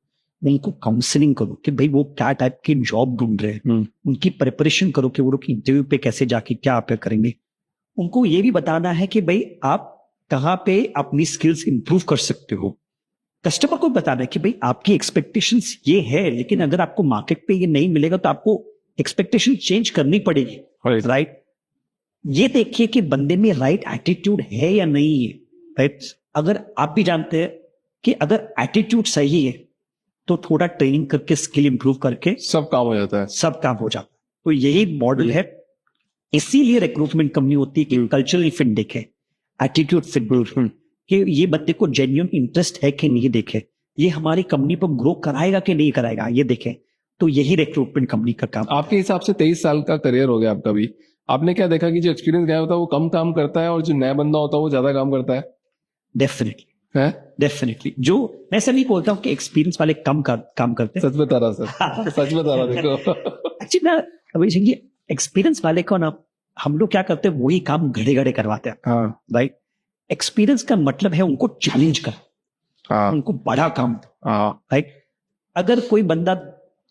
उनको काउंसलिंग करो कि भाई वो क्या टाइप की जॉब ढूंढ रहे हैं, उनकी प्रिपरेशन करो कि वो लोग इंटरव्यू पे कैसे जाके क्या अपेयर करेंगे। उनको ये भी बताना है कि भाई आप कहाँ पे अपनी स्किल्स इंप्रूव कर सकते हो। कस्टमर को बताना है कि भाई आपकी एक्सपेक्टेशंस ये है, लेकिन अगर आपको मार्केट पे ये नहीं मिलेगा तो आपको एक्सपेक्टेशन चेंज करनी पड़ेगी, राइट। ये देखिए कि बंदे में राइट एटीट्यूड है या नहीं है, राइट। अगर आप भी जानते हैं कि अगर एटीट्यूड सही है तो थोड़ा ट्रेनिंग करके स्किल इंप्रूव करके सब काम हो जाता है, सब काम हो जाता है। तो यही मॉडल है, इसीलिए रिक्रूटमेंट कंपनी होती है कि कल्चरल फिट देखे, एटीट्यूड फिट देखे, कि ये बंदे को जेन्युइन इंटरेस्ट है कि नहीं देखे, ये हमारी कंपनी पर ग्रो कराएगा कि नहीं कराएगा ये देखे। तो यही रिक्रूटमेंट कंपनी का काम। आपके हिसाब से 23 साल का करियर हो गया आपका भी, आपने क्या देखा कि जो एक्सपीरियंस गया होता है वो कम काम करता है और जो नया बंदा होता है वो ज्यादा काम करता है? डेफिनेटली है, डेफिनेटली। जो मैं ऐसा नहीं बोलता हूँ कि एक्सपीरियंस वाले काम करते हैं, सच बता रहा सर, सच बता रहा, देखो एक्चुअली ना अभी सिंह जी, एक्सपीरियंस वाले को ना हम लोग क्या करते हैं, वही काम घड़े घड़े करवाते हैं, हाँ, राइट। एक्सपीरियंस का मतलब है उनको चैलेंज कर, हाँ, उनको बड़ा काम, हाँ, राइट। अगर कोई बंदा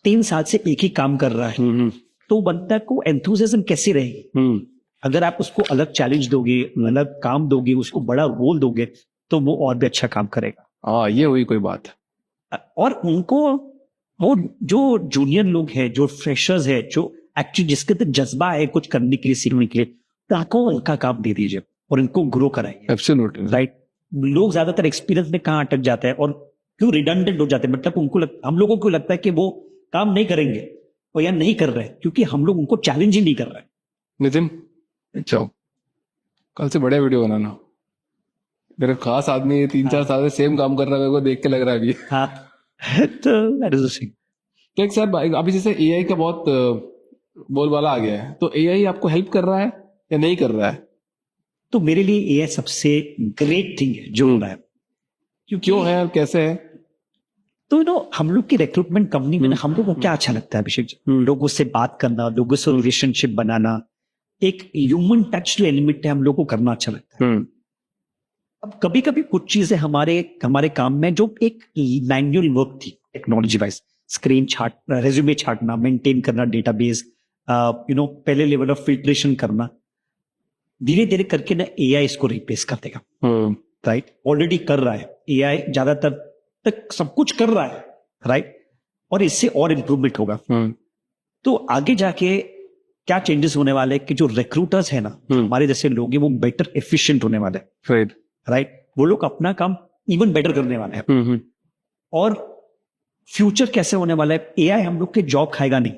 3 साल से एक ही काम कर रहा है तो बंदा को एंथुसियाज्म कैसे रहेगी? अगर आप उसको अलग चैलेंज दोगे, अलग काम दोगे, उसको बड़ा रोल दोगे, तो वो और भी अच्छा काम करेगा। हाँ, ये हुई कोई बात। और उनको वो जो जूनियर लोग हैं, जो फ्रेशर्स है, जो एक्चुअली जिसके अंदर जज्बा है कुछ करने के लिए, सीखने के लिए, ताको उनका काम दे दीजिए और इनको ग्रो कराइए। Absolutely, right. लोग ज्यादातर एक्सपीरियंस में कहाँ अटक जाते हैं और क्यों रिडंडेंट हो जाते हैं, मतलब उनको हम लोगों को लगता है कि वो काम नहीं करेंगे और या नहीं कर रहे हैं, क्योंकि हम लोग उनको चैलेंज ही नहीं कर रहे हैं। नितिन, जाओ कल से बड़े वीडियो बनाना, मेरे खास आदमी 3-4 साल से सेम काम कर रहा है, मेरे को देख के लग रहा है अभी। हाँ, तो that is the thing. तो एक सर, अभी जैसे एआई का बहुत बोलबाला आ गया है, तो एआई आपको हेल्प कर रहा है या नहीं कर रहा है? तो मेरे लिए ये सबसे ग्रेट थिंग है जो हो रहा है। क्यों है और कैसे है? तो हम लोग की रिक्रूटमेंट कंपनी में ना हम लोग को क्या अच्छा लगता है अभिषेक जी, लोगों से बात करना, लोगों से रिलेशनशिप बनाना, एक ह्यूमन टच जो एलिमेंट है हम लोग को करना अच्छा लगता है। अब कभी कभी कुछ चीजें हमारे काम में जो एक मैन्युअल वर्क थी टेक्नोलॉजी वाइज, स्क्रीन छाटना, रेज्यूमे छाटना, मेंटेन करना डेटाबेस, पहले लेवल ऑफ फिल्ट्रेशन करना, धीरे धीरे करके ना एआई इसको रिप्लेस कर देगा, राइट। ऑलरेडी कर रहा है एआई, ज्यादातर तक सब कुछ कर रहा है, राइट। और इससे और इंप्रूवमेंट होगा। तो आगे जाके क्या चेंजेस होने वाले हैं कि जो रिक्रूटर्स है ना, हमारे जैसे लोग हैं, वो बेटर एफिशिएंट होने वाले हैं, राइट? वो लोग अपना काम इवन बेटर करने वाले हैं। और फ्यूचर कैसे होने वाला है, एआई हम लोग के जॉब खाएगा नहीं,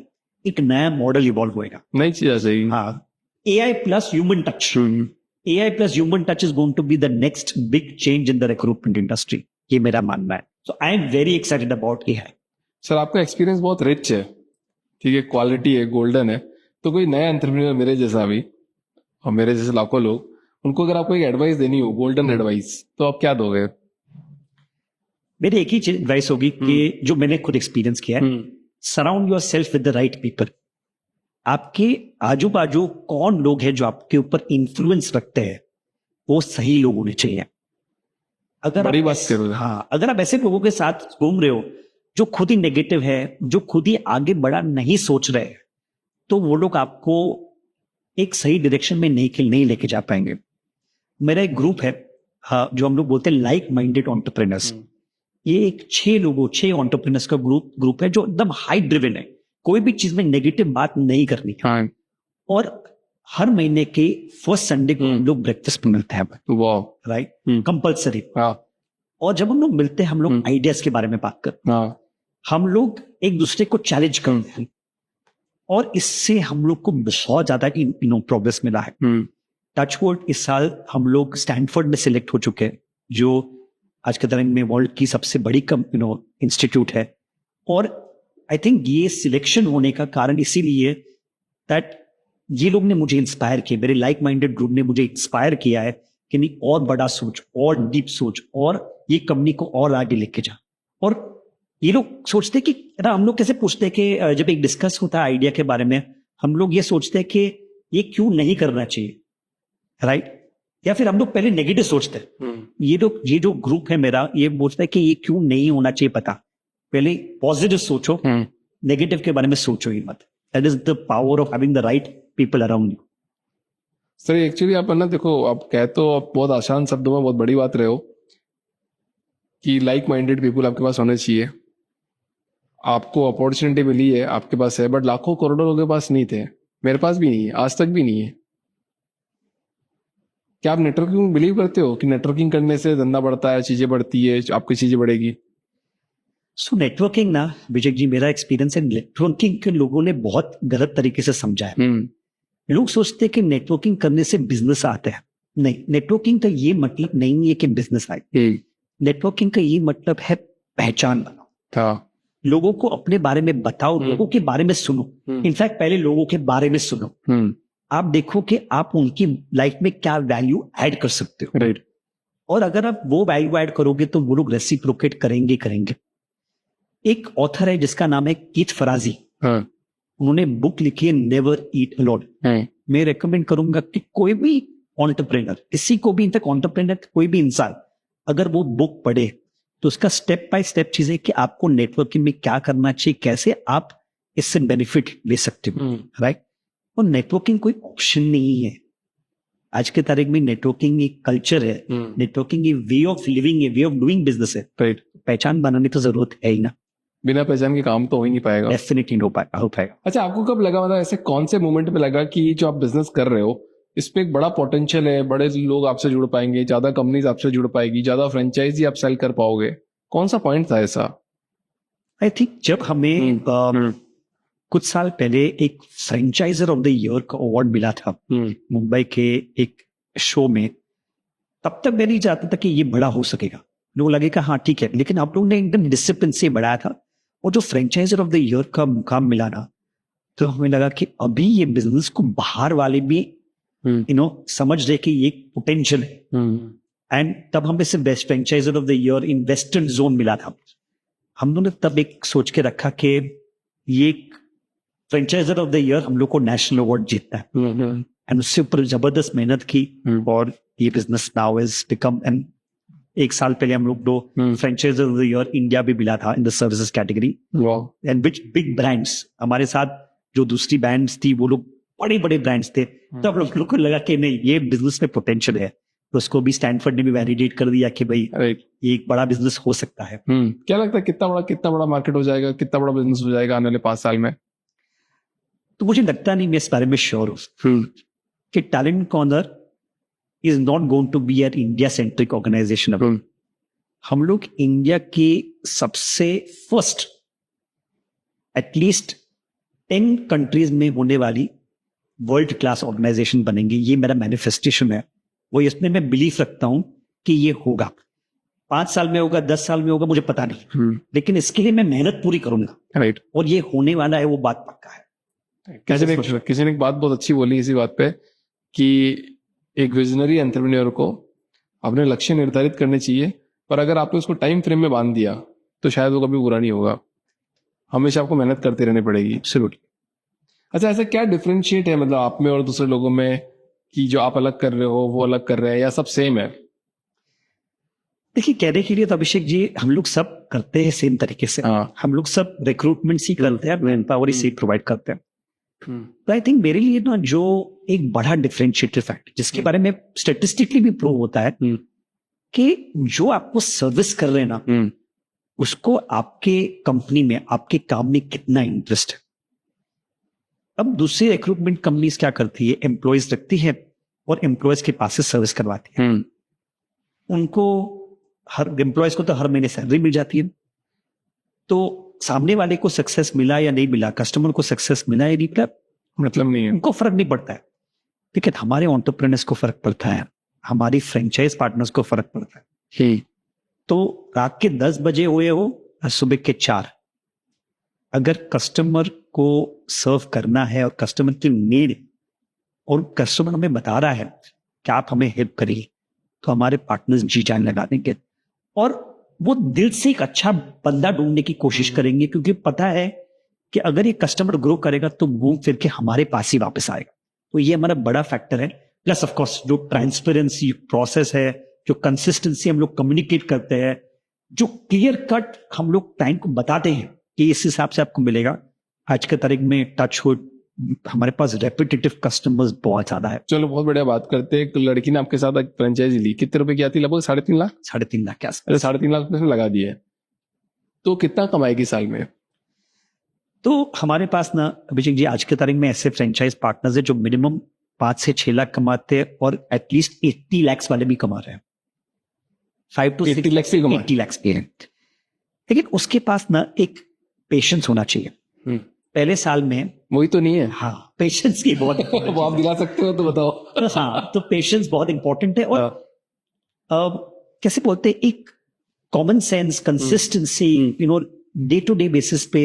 एक नया मॉडल इवॉल्व होएगा। नई चीज आ जाएगी। हाँ, AI plus human touch, AI plus human touch is going to be the next big change in the recruitment industry, ये मेरा मानना है। So I am very excited about AI. Sir आपका एक्सपीरियंस बहुत रिच है, ठीक है, क्वालिटी है, गोल्डन है। तो कोई नया एंटरप्रेन्योर मेरे जैसा भी और मेरे जैसे लाखों लोग, उनको अगर आपको एक एडवाइस देनी हो, गोल्डन एडवाइस, तो आप क्या दोगे? मेरी एक ही एडवाइस होगी कि जो मैंने खुद एक्सपीरियंस किया है, surround your self with the right people. आपके आजू बाजू कौन लोग हैं जो आपके ऊपर इन्फ्लुएंस रखते हैं, वो सही लोग होने चाहिए। अगर बड़ी आप बात करो। हाँ, अगर आप ऐसे लोगों के साथ घूम रहे हो जो खुद ही नेगेटिव है, जो खुद ही आगे बढ़ा नहीं सोच रहे हैं, तो वो लोग आपको एक सही डायरेक्शन में नहीं लेके जा पाएंगे। मेरा एक ग्रुप है, हाँ, जो हम लोग बोलते हैं लाइक माइंडेड एंटरप्रेन्योर्स। ये एक 6 एंटरप्रेन्योर्स का ग्रुप है जो एकदम हाई ड्रिवन है, कोई भी चीज में नेगेटिव बात नहीं करनी है। और हर महीने के फर्स्ट संडे को हम लोग ब्रेकफास्ट में मिलते हैं, राइट, कंपल्सरी। और जब हम लोग मिलते हैं, हम लोग आइडियाज के बारे में बात करते हैं, हम लोग एक दूसरे को चैलेंज करते हैं, और इससे हम लोग को बहुत ज्यादा प्रोग्रेस मिला है। टचवुड, इस साल हम लोग स्टैनफोर्ड में सिलेक्ट हो चुके हैं, जो आज के दिन में वर्ल्ड की सबसे बड़ी इंस्टीट्यूट है। और आई थिंक ये सिलेक्शन होने का कारण इसीलिए दैट ये लोग ने मुझे इंस्पायर किया, मेरे लाइक माइंडेड ग्रुप ने मुझे इंस्पायर किया है कि नहीं, और बड़ा सोच, और डीप सोच, और ये कंपनी को और आगे लेके जा। और ये लोग सोचते कि हम लोग कैसे पूछते हैं कि जब एक डिस्कस होता है आइडिया के बारे में, हम लोग ये सोचते हैं कि ये क्यों नहीं करना चाहिए, राइट? या फिर हम लोग पहले नेगेटिव सोचते हैं। ये जो ग्रुप है मेरा, ये बोलता है कि ये क्यों नहीं होना चाहिए पता, पहले पॉजिटिव सोचो, नेगेटिव के बारे में सोचो ही मत। That is the power of having the right people around you. Sir actually आप ना देखो, आप कहते हो, आप बहुत आसान शब्दों में बहुत बड़ी बात रहे हो कि लाइक माइंडेड पीपल आपके पास होने चाहिए। आपको अपॉर्चुनिटी मिली है, आपके पास है, बट लाखों करोड़ों लोगों के पास नहीं थे, मेरे पास भी नहीं है, आज तक भी नहीं है। क्या आप नेटवर्किंग में बिलीव करते हो कि नेटवर्किंग करने से धंधा बढ़ता है, चीजें बढ़ती है, आपकी चीजें बढ़ेगी? सो नेटवर्किंग ना विजय जी, मेरा एक्सपीरियंस है, नेटवर्किंग के लोगों ने बहुत गलत तरीके से समझा है। लोग सोचते हैं कि नेटवर्किंग करने से बिजनेस आता है। नहीं, नेटवर्किंग का ये मतलब नहीं है कि बिजनेस आए। नेटवर्किंग का ये मतलब है पहचान बनाओ, लोगों को अपने बारे में बताओ, लोगों के बारे में सुनो। इनफैक्ट पहले लोगों के बारे में सुनो, आप देखो कि आप उनकी लाइफ में क्या वैल्यू ऐड कर सकते हो, राइट? और अगर आप वो वैल्यू ऐड करोगे तो वो लोग रेसिप्रोकेट करेंगे। एक ऑथर है जिसका नाम है कीथ फराजी, उन्होंने बुक लिखी है नेवर ईट अलोन। मैं रेकमेंड करूंगा कि कोई भी एंटरप्रेन्योर, किसी को भी, इनफैक्ट एंटरप्रेन्योर कोई भी इंसान अगर वो बुक पढ़े तो उसका स्टेप बाय स्टेप चीजें कि आपको नेटवर्किंग में क्या करना चाहिए, कैसे आप इससे बेनिफिट ले सकते हो, राइट? और नेटवर्किंग कोई ऑप्शन नहीं है। आज के तारीख में नेटवर्किंग एक कल्चर है, नेटवर्किंग एक वे ऑफ लिविंग है, वे ऑफ डूइंग बिजनेस है, राइट? पहचान बनाने तो जरूरत है ही ना, बिना पहचान के काम तो हो ही नहीं पाएगा। डेफिनेटली हो पाएगा। अच्छा, आपको कब लगा, मतलब ऐसे कौन से मोमेंट में लगा कि जो आप बिजनेस कर रहे हो इस पे एक बड़ा पोटेंशियल है, बड़े लोग आपसे जुड़ पाएंगे, ज्यादा कंपनीज आपसे जुड़ पाएगी, ज्यादा फ्रेंचाइजी आप सेल कर पाओगे? कौन सा पॉइंट था ऐसा? आई थिंक जब हमें कुछ साल पहले एक फ्रेंचाइजर ऑफ द ईयर का अवार्ड मिला था मुंबई के एक शो में, तब तक मैं नहीं चाहता था कि ये बड़ा हो सकेगा। लोग लगेगा हाँ ठीक है, लेकिन आप लोगों ने एकदम डिसिप्लिन से बढ़ाया था, और जो फ्रेंचाइजर ऑफ द ईयर का मुकाम मिला ना, तो हमें लगा कि अभी ये बिजनेस को बाहर वाले भी समझ रहे कि ये पोटेंशियल है। एंड तब हमें सिर्फ best franchisor of the year in western zone मिला था। हम लोगों ने तब एक सोच के रखा कि ये फ्रेंचाइजर ऑफ द ईयर हम लोग को नेशनल अवार्ड जीतता है, एंड उससे ऊपर जबरदस्त मेहनत की, और ये business now is become and एक साल पहले हम लोग 2 franchisor of the year India भी मिला था in the services category. And which big brands हमारे साथ, जो दूसरी ब्रांड्स थी वो लोग बड़े बड़े ब्रांड्स थे। तब लोगों को लगा कि नहीं, ये बिजनेस में पोटेंशियल है, तो उसको भी स्टैनफोर्ड ने भी वैलिडेट कर दिया कि भाई ये एक बड़ा बिजनेस हो सकता है। क्या लगता है कितना बड़ा मार्केट हो जाएगा, कितना बड़ा बिजनेस हो जाएगा आने वाले 5 साल में? तो मुझे लगता नहीं, मैं इस बारे में श्योर हूं कि Talent Corner is not going to be an India centric organisation. हम लोग इंडिया की सबसे फर्स्ट एटलीस्ट 10 कंट्रीज में होने वाली वर्ल्ड क्लास ऑर्गेनाइजेशन बनेंगे। ये मेरा मैनिफेस्टेशन है, वो इसमें मैं बिलीफ रखता हूं कि ये होगा। 5 साल में होगा, 10 साल में होगा, मुझे पता नहीं, लेकिन इसके लिए मैं मेहनत पूरी करूंगा। राइट। और ये होने वाला है, वो बात पक्का है। किसी ने एक बात बहुत अच्छी बोली इसी बात पे कि एक विजनरी एंटरप्रेन्योर को अपने लक्ष्य निर्धारित करने चाहिए, पर अगर आपने उसको टाइम फ्रेम में बांध दिया तो शायद वो कभी पूरा नहीं होगा। हमेशा आपको मेहनत करते रहनी पड़ेगी। एब्सोल्युटली। अच्छा, ऐसा क्या डिफरेंशिएट है मतलब आप में और दूसरे लोगों में कि जो आप अलग कर रहे हो वो अलग कर रहे हैं, या सब सेम है? देखिए, कहने के लिए तो अभिषेक जी हम लोग सब करते हैं सेम तरीके से। हम लोग सब रिक्रूटमेंट ही करते हैं, मैन पावर ही प्रोवाइड करते हैं। तो आई थिंक मेरे लिए ना जो एक बड़ा डिफरेंशिएटर फैक्टर जिसके बारे में स्टेटिस्टिकली भी प्रूव होता है कि जो आपको सर्विस कर रहे हैं ना, उसको आपके कंपनी में, आपके काम में कितना इंटरेस्ट है। अब दूसरी रिक्रूटमेंट कंपनीज क्या करती है, एम्प्लॉयज रखती है और एम्प्लॉयज के पास से सर्विस करवाती है। उनको हर एम्प्लॉयज को तो हर महीने सैलरी मिल जाती है, तो सामने वाले को सक्सेस मिला या नहीं मिला, कस्टमर को सक्सेस मिला या नहीं मिला, मतलब नहीं है, उनको फर्क नहीं पड़ता है। लेकिन हमारे एंटरप्रेन्योर्स को फर्क पड़ता है, हमारी फ्रेंचाइज पार्टनर्स को फर्क पड़ता है। तो रात के 10 बजे हुए हो या सुबह के 4, अगर कस्टमर को सर्व करना है और कस्टमर की नीड और कस्टमर हमें बता रहा है कि आप हमें हेल्प करिए, तो हमारे पार्टनर्स जी जान लगा देंगे और वो दिल से एक अच्छा बंदा ढूंढने की कोशिश करेंगे, क्योंकि पता है कि अगर ये कस्टमर ग्रो करेगा तो घूम फिर के हमारे पास ही वापस आएगा। तो ये हमारा बड़ा फैक्टर है। प्लस ऑफ कोर्स जो ट्रांसपेरेंसी प्रोसेस है, जो कंसिस्टेंसी हम लोग कम्युनिकेट करते हैं, जो क्लियर कट हम लोग क्लाइंट को बताते हैं कि इस हिसाब से आपको मिलेगा। आज के तारीख में टच हुड हमारे पास रेपिटेटिव कस्टमर्स बहुत ज्यादा है। चलो बहुत बढ़िया बात करते हैं। एक लड़की ने आपके साथ एक फ्रेंचाइजी ली, कितने रुपए की आती? लगभग 3.5 लाख। 3.5 लाख के आसपास। अरे 3.5 लाख रुपए लगा दिए, तो कितना कमाएगी साल में? तो हमारे पास ना अभिषेक जी आज के तारीख में ऐसे फ्रेंचाइज पार्टनर्स है जो मिनिमम 5 से 6 लाख कमाते हैं और एटलीस्ट 80 लाख वाले भी कमा रहे हैं। 5 to 80 लाख से कमा 80 लाख के हैं। लेकिन उसके पास ना एक पेशेंस होना चाहिए। पहले साल में वही तो नहीं है। हाँ, पेशेंस की बहुत वो आप दिला सकते हो तो बताओ। हाँ, तो पेशेंस बहुत इंपॉर्टेंट है। और कैसे बोलते हैं, एक common sense, consistency, day to day basis पे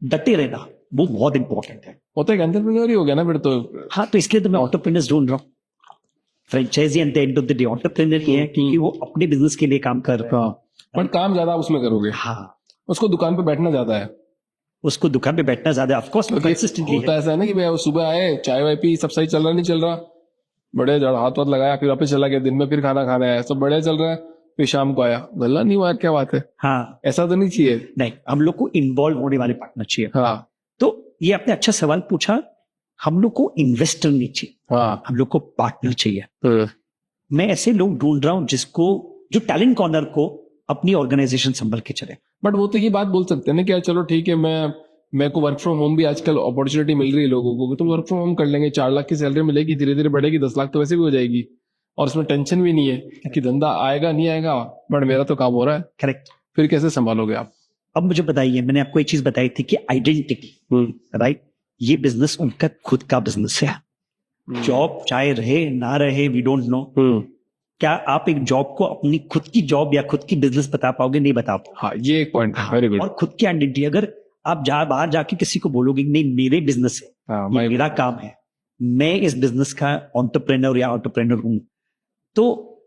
डटे रहना, वो बहुत इंपॉर्टेंट है। वो तो एक एंटरप्रेन्योर ही हो गया ना फिर तो। हाँ, तो इसलिए तो मैं एंटरप्रेन्योर्स ढूंढ रहा हूँ। Franchisee at the end of the day entrepreneur ही है, क्योंकि वो अपने बिजनेस के लिए काम कर रहे हैं। बट काम ज्यादा उसमें करोगे। हाँ, उसको दुकान पे बैठना ज्यादा है, उसको दुकान पे बैठना ज्यादा ऑफ कोर्स कंसिस्टेंटली होता ऐसा है ना कि भाई सुबह आए, चाय वाय पी, सब सही चल रहा, नहीं चल रहा, बड़े हाथ वाथ लगाया, फिर वापस चला गया, दिन में फिर खाना खाना है, सब बढ़िया चल रहा है, फिर शाम को आया, गल्ला नहीं हुआ, क्या बात है। हाँ, ऐसा तो नहीं चाहिए। नहीं, हम लोग को इन्वॉल्व होने वाले पार्टनर चाहिए। हाँ, तो ये आपने अच्छा सवाल पूछा। हम लोग को इन्वेस्टर नहीं चाहिए, हाँ, हम लोग को पार्टनर चाहिए। मैं ऐसे लोग ढूंढ रहा हूं जिसको, जो टैलेंट कॉर्नर को अपनी ऑर्गेनाइजेशन संभल के चले। बट वो तो ये बात बोल सकते हैं ना कि चलो ठीक है, मेरे को वर्क फ्रॉम होम भी आजकल अपॉर्चुनिटी मिल रही है लोगों को, तो वर्क फ्रॉम होम कर लेंगे, 4 लाख की सैलरी मिलेगी, धीरे धीरे बढ़ेगी, 10 लाख तो वैसे भी हो जाएगी, और उसमें टेंशन भी नहीं है कि धंधा आएगा नहीं आएगा, बट मेरा तो काम हो रहा है। करेक्ट। फिर कैसे संभालोगे आप? अब मुझे बताइए, मैंने आपको एक चीज बताई थी कि आइडेंटिटी, राइट, ये बिजनेस उनका खुद का बिजनेस है। जॉब चाहे रहे ना रहे, वी डोंट नो। क्या आप एक जॉब को अपनी खुद की जॉब या खुद की बिजनेस बता पाओगे? नहीं बता पाओगे। हाँ, ये एक पॉइंट है, वेरी गुड। और खुद की आइडेंटिटी, अगर आप बाहर जाके किसी को बोलोगे नहीं मेरे बिजनेस है, हाँ, ये मेरा काम है, मैं इस बिजनेस का एंटरप्रेन्योर या एंटरप्रेन्योर हूं, तो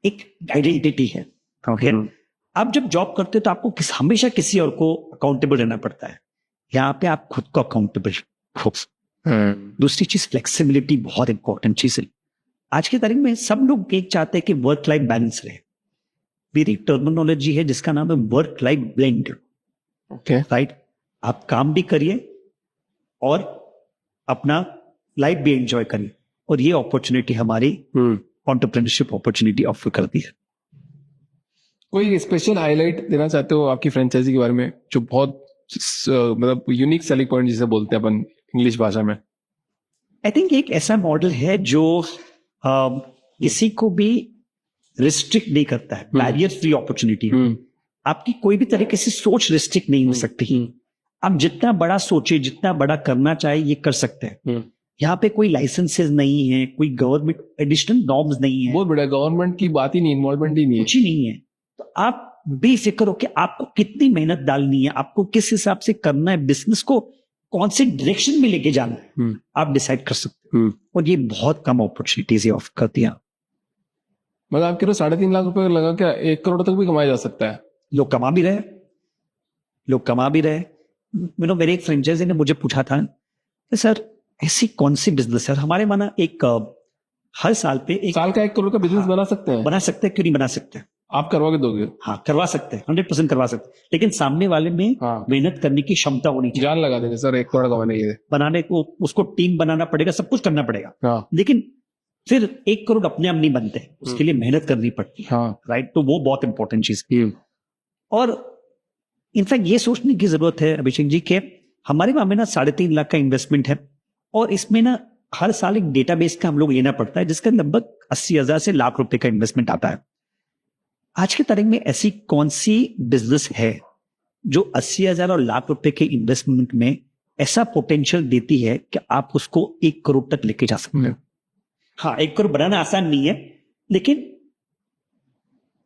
एक आइडेंटिटी है। ओके, आप जब जॉब करते हो तो आपको हमेशा किसी और को अकाउंटेबल रहना पड़ता है। यहाँ पे आप खुद को अकाउंटेबल हो। दूसरी चीज फ्लेक्सिबिलिटी, बहुत इंपॉर्टेंट चीज है। आज की तारीख में सब लोग एक चाहते हैं कि वर्क लाइफ बैलेंस रहे। मेरी टर्मिनोलॉजी है जिसका नाम है work life blend. Okay, right, आप काम भी करिए और अपना लाइफ भी एंजॉय करिए, और ये अपॉर्चुनिटी हमारी एंटरप्रेन्योरशिप अपॉर्चुनिटी ऑफर करती है। कोई स्पेशल हाईलाइट देना चाहते हो आपकी फ्रेंचाइजी के बारे में, जो बहुत मतलब यूनिक सेलिंग पॉइंट जिसे बोलते हैं अपन, इंग्लिश भाषा में? आई थिंक एक ऐसा मॉडल है जो किसी को भी रिस्ट्रिक्ट नहीं करता है, बैरियर फ्री अपॉर्चुनिटी। आपकी कोई भी तरीके से सोच रिस्ट्रिक्ट नहीं हो सकती। आप जितना बड़ा सोचे, जितना बड़ा करना चाहे, ये कर सकते हैं। यहाँ पे कोई लाइसेंसेस नहीं है, कोई गवर्नमेंट एडिशनल नॉर्म्स नहीं है, बहुत बड़ा गवर्नमेंट की बात ही नहीं, इन्वॉल्वमेंट ही नहीं है, कुछ ही नहीं है। तो आप बेफिक्र हो कि आपको कितनी मेहनत डालनी है, आपको किस हिसाब से करना है, बिजनेस को कौन से डायरेक्शन में लेके जाना है, आप डिसाइड कर सकते हो। और ये बहुत कम अपॉर्चुनिटीज ये ऑफर करती है। मतलब आप कह रहे हो 3.5 लाख रुपए लगा क्या 1 करोड़ तक भी कमाया जा सकता है? लोग कमा भी रहे, लोग कमा भी रहे। मेरे एक फ्रेंचाइजी ने मुझे पूछा था कि सर ऐसी कौन सी बिजनेस है, हमारे माना एक हर साल पे एक साल का 1 करोड़ का बिजनेस बना सकते हैं? बना सकते हैं, क्यों नहीं बना सकते? आप करवा के दोगे? हाँ, करवा सकते हैं, 100% करवा सकते हैं, लेकिन सामने वाले में हाँ। मेहनत करने की क्षमता होनी चाहिए। जान लगा देंगे सर 1 करोड़ कमाने के लिए, बनाने को उसको टीम बनाना पड़ेगा, सब कुछ करना पड़ेगा। हाँ। लेकिन फिर 1 करोड़ अपने आप नहीं बनते, उसके लिए मेहनत करनी पड़ती है। हाँ। राइट, तो वो बहुत इंपॉर्टेंट चीज है। और इनफैक्ट ये सोचने की जरूरत है अभिषेक जी के हमारे वहां में ना 3.5 लाख का इन्वेस्टमेंट है, और इसमें ना हर साल एक डेटाबेस का हम लोग लेना पड़ता है जिसका लगभग 80,000 से लाख रुपए का इन्वेस्टमेंट आता है। आज के तारीख में ऐसी कौन सी बिजनेस है जो 80,000 और लाख रुपए के इन्वेस्टमेंट में ऐसा पोटेंशियल देती है कि आप उसको 1 करोड़ तक लेके जा सकते हैं? हाँ, 1 करोड़ बनाना आसान नहीं है, लेकिन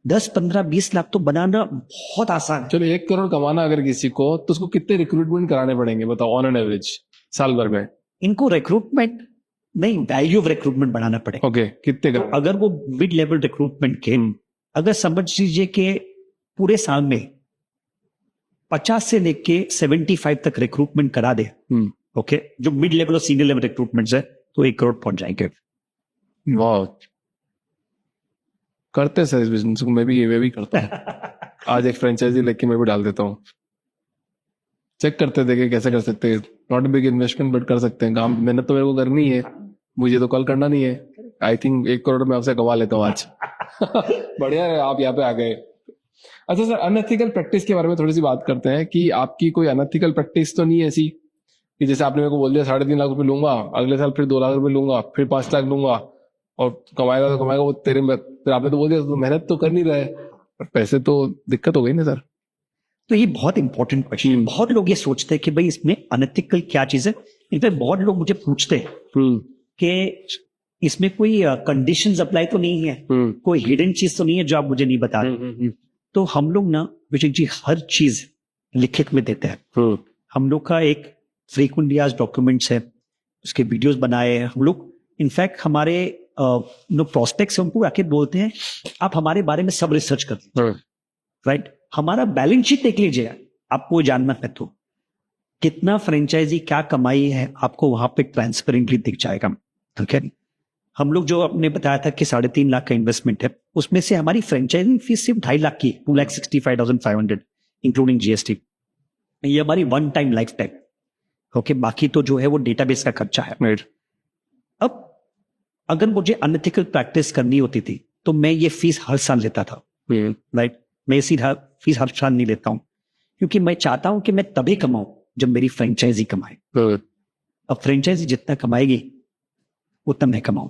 10, 15, 20 लाख तो बनाना बहुत आसान है। चलो 1 करोड़ कमाना अगर किसी को, तो उसको कितने रिक्रूटमेंट कराने पड़ेंगे बताओ ऑन एन एवरेज साल भर में? इनको रिक्रूटमेंट नहीं, वैल्यू ऑफ रिक्रूटमेंट बनाना पड़ेगा। ओके, कितने तो अगर वो मिड लेवल रिक्रूटमेंट के अगर समझ लीजिए कि पूरे साल में 50 से लेके 75 तक रिक्रूटमेंट करा दे, ओके, जो मिड लेवल और सीनियर लेवल रिक्रूटमेंट है, तो 1 करोड़ पहुंच जाएंगे। वाह, करते सर इस बिजनेस को, मैं भी करता हूँ। आज एक फ्रेंचाइजी लेके मैं भी डाल देता हूँ, चेक करते देखे कैसे कर सकते हैं। नॉट बिग इन्वेस्टमेंट बट कर सकते हैं काम। मेहनत तो मेरे को करनी है, मुझे तो कल करना नहीं है। आई थिंक 1 करोड़ में आपसे कमा लेता हूँ आज। बढ़िया है, आप यहाँ पे आ गए। अच्छा सर, अनएथिकल प्रैक्टिस के बारे में थोड़ी सी बात करते हैं कि आपकी कोई अनएथिकल प्रैक्टिस तो नहीं है ऐसी कि जैसे आपने मेरे को बोल दिया 3.5 लाख रुपए लूंगा, अगले साल फिर 2 लाख रुपए लूंगा, फिर 5 लाख लूंगा, और कमाएगा तो कमाएगा वो तेरे में, फिर आपने तो बोल दिया तो मेहनत तो कर नहीं रहे, पर पैसे तो दिक्कत हो गई ना सर। तो ये बहुत इंपॉर्टेंट क्वेश्चन है। बहुत लोग ये सोचते हैं कि भाई इसमें अनएथिकल क्या चीज है। इनफैक्ट बहुत लोग मुझे पूछते हैं कि इसमें कोई कंडीशंस अप्लाई तो नहीं है, कोई हिडन चीज तो नहीं है जो आप मुझे नहीं बता रहे। तो हम लोग ना अभिषेक जी हर चीज लिखित में देते हैं। हम लोग का एक फ्रीक्वेंटली आज डॉक्यूमेंट्स है, उसके वीडियोस बनाए हैं हम लोग। इनफैक्ट हमारे जो प्रोस्पेक्ट्स हैं उनको आके बोलते हैं आप हमारे बारे में सब रिसर्च कर लीजिए, राइट। हमारा बैलेंस शीट देख लीजिए, आपको जानना है तो कितना फ्रेंचाइजी क्या कमाई है आपको वहां पे ट्रांसपेरेंटली दिख जाएगा। ठीक है, हम लोग जो आपने बताया था कि 3.5 लाख का इन्वेस्टमेंट है, उसमें से हमारी फ्रेंचाइजिंग फीस सिर्फ 2.5 लाख की, 2,65,500 इंक्लूडिंग जीएसटी। ये हमारी one time life time. Okay, बाकी तो जो है वो डेटाबेस का खर्चा है। अब अगर मुझे अनएथिकल प्रैक्टिस करनी होती थी तो मैं ये फीस हर साल लेता था, राइट। मैं इसी फीस हर साल नहीं लेता हूं, क्योंकि मैं चाहता हूं कि मैं तभी कमाऊं जब मेरी फ्रेंचाइजी कमाए। अब फ्रेंचाइजी जितना कमाएगी उतना मैं कमाऊं।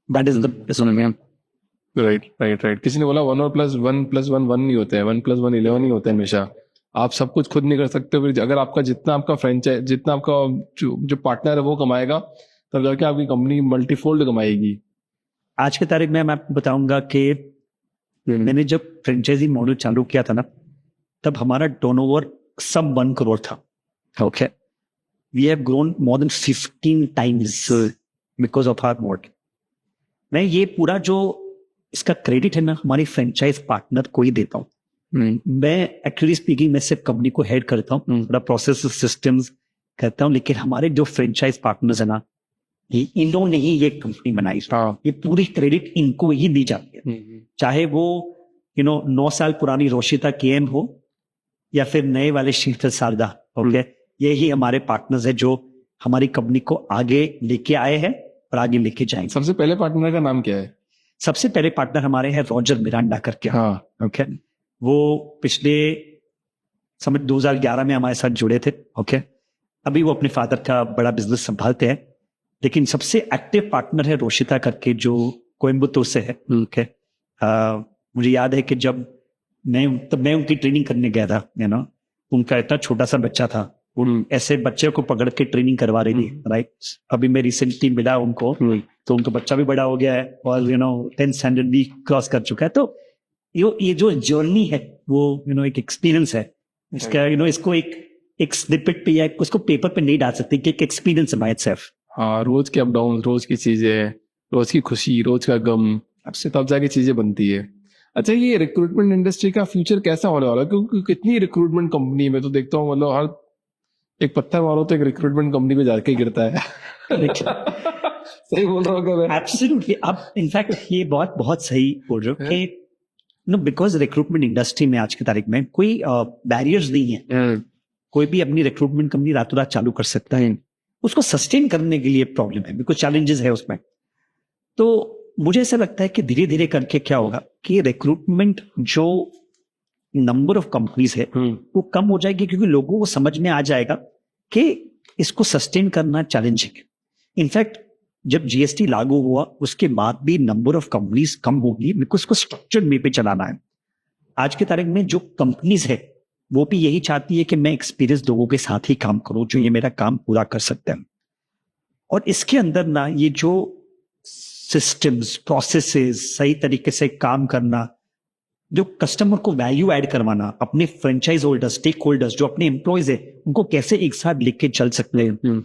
That is the right. किसी ने बोला 1 और +1 1 नहीं होता है, 1 + 1 11 ही होता है हमेशा। आप सब कुछ खुद नहीं कर सकते, फिर अगर आपका जितना आपका जो पार्टनर है वो कमाएगा, तब जाके आपकी कंपनी मल्टीफोल्ड कमाएगी। आज के तारीख में मैं आपको बताऊंगा कि मैंने जब फ्रेंचाइजी मॉडल चालू किया था ना, तब हमारा टर्नओवर सब 1 करोड़ था। Okay, we have grown more than 15 times because of our model. मैं ये पूरा जो इसका क्रेडिट है ना हमारी फ्रेंचाइज पार्टनर को ही देता हूँ। मैं एक्चुअली स्पीकिंग मैं सिर्फ कंपनी को हेड करता हूँ, पूरा प्रोसेस सिस्टम्स करता हूँ, लेकिन हमारे जो फ्रेंचाइज पार्टनर्स है ना, इन्होंने ही ये कंपनी बनाई। ये पूरी क्रेडिट इनको ही दी जाती है, चाहे वो 9 साल पुरानी रोशिता केएम हो या फिर नए वाले शीतल शारदा। ओके, ये ही हमारे पार्टनर्स है जो हमारी कंपनी को आगे लेके आए हैं और आगे लेके जाएंगे। सबसे पहले पार्टनर का नाम क्या है? सबसे पहले पार्टनर हमारे हैं रॉजर मिरांडा करके। हाँ, ओके, वो पिछले 2011 में हमारे साथ जुड़े थे। ओके, अभी वो अपने फादर का बड़ा बिजनेस संभालते हैं, लेकिन सबसे एक्टिव पार्टनर है रोशिता करके, जो कोयम्बतूर से है। ओके, मुझे याद है कि जब मैं उनकी ट्रेनिंग करने गया था, उनका इतना छोटा सा बच्चा था, उन ऐसे बच्चे को पकड़ के ट्रेनिंग करवा रही थी, राइट। अभी मैं रिसेंटली मिला उनको, तो उनका बच्चा भी बड़ा हो गया है और 10th स्टैंडर्ड भी क्रॉस कर चुका है। तो ये जो जर्नी है वो एक एक्सपीरियंस है इसका। इसको एक स्निपेट पे या उसको पेपर पे नहीं डाल सकते कि एक एक्सपीरियंस है बाय इटसेल्फ। हाँ, रोज के अप डाउन, रोज की चीजें, रोज की खुशी, रोज का गम, आपसे तब जाके चीजें बनती है। अच्छा, ये रिक्रूटमेंट इंडस्ट्री का फ्यूचर कैसा होने वाला है? क्योंकि कितनी रिक्रूटमेंट कंपनी में तो देखता हूँ, मतलब हर एक पत्थर मारो तो एक रिक्रूटमेंट कंपनी पे जाके गिरता है। सही बोल रहा हूँ क्या मैं? एब्सोल्युटली। आप इनफैक्ट ये बहुत सही बोल रहे हो कि बिकॉज रिक्रूटमेंट इंडस्ट्री में आज की तारीख में कोई बैरियर्स नहीं है। कोई भी अपनी रिक्रूटमेंट कंपनी रातों रात चालू कर सकता है। उसको सस्टेन करने के लिए प्रॉब्लम है, बिकॉज चैलेंजेस है उसमें। तो मुझे ऐसा लगता है कि धीरे धीरे करके क्या होगा कि रिक्रूटमेंट जो नंबर ऑफ कंपनीज है वो कम हो जाएगी, क्योंकि लोगों को समझ में आ जाएगा कि इसको सस्टेन करना चैलेंजिंग है। इनफैक्ट जब जीएसटी लागू हुआ उसके बाद भी नंबर ऑफ कंपनीज कम होगी, बिकॉज उसको स्ट्रक्चर्ड वे पे चलाना है। आज की तारीख में जो कंपनीज है वो भी यही चाहती है कि मैं एक्सपीरियंस लोगों के साथ ही काम करूं, जो ये मेरा काम पूरा कर सकते हैं। और इसके अंदर ना ये जो सिस्टम्स, प्रोसेसेस, सही तरीके से काम करना, जो कस्टमर को वैल्यू ऐड करवाना, अपने फ्रेंचाइज होल्डर्स, स्टेक होल्डर्स, जो अपने एम्प्लॉयज है उनको कैसे एक साथ लेके चल सकते हैं,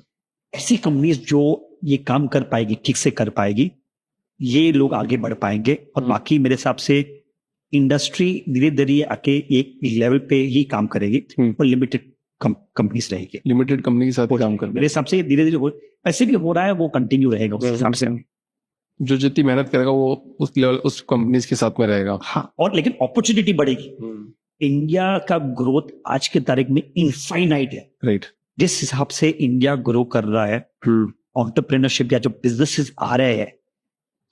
ऐसी कंपनीज जो ये काम कर पाएगी, ठीक से कर पाएगी, ये लोग आगे बढ़ पाएंगे। और बाकी मेरे हिसाब से इंडस्ट्री धीरे धीरे आके एक लेवल पे ही काम करेगी और लिमिटेड कंपनीज रहेगी, लिमिटेड कंपनी के साथ काम कर। मेरे हिसाब से धीरे धीरे ऐसे भी हो रहा है, वो कंटिन्यू रहेगा उस हिसाब से। जो जितनी मेहनत करेगा वो उस लेवल, उस कंपनीज के साथ में रहेगा। हाँ, और लेकिन अपॉर्चुनिटी बढ़ेगी। इंडिया का ग्रोथ आज के तारीख में इनफाइनाइट है, राइट। जिस हिसाब से इंडिया ग्रो कर रहा है, एंटरप्रेन्योरशिप या जो बिजनेसेस आ रहे हैं,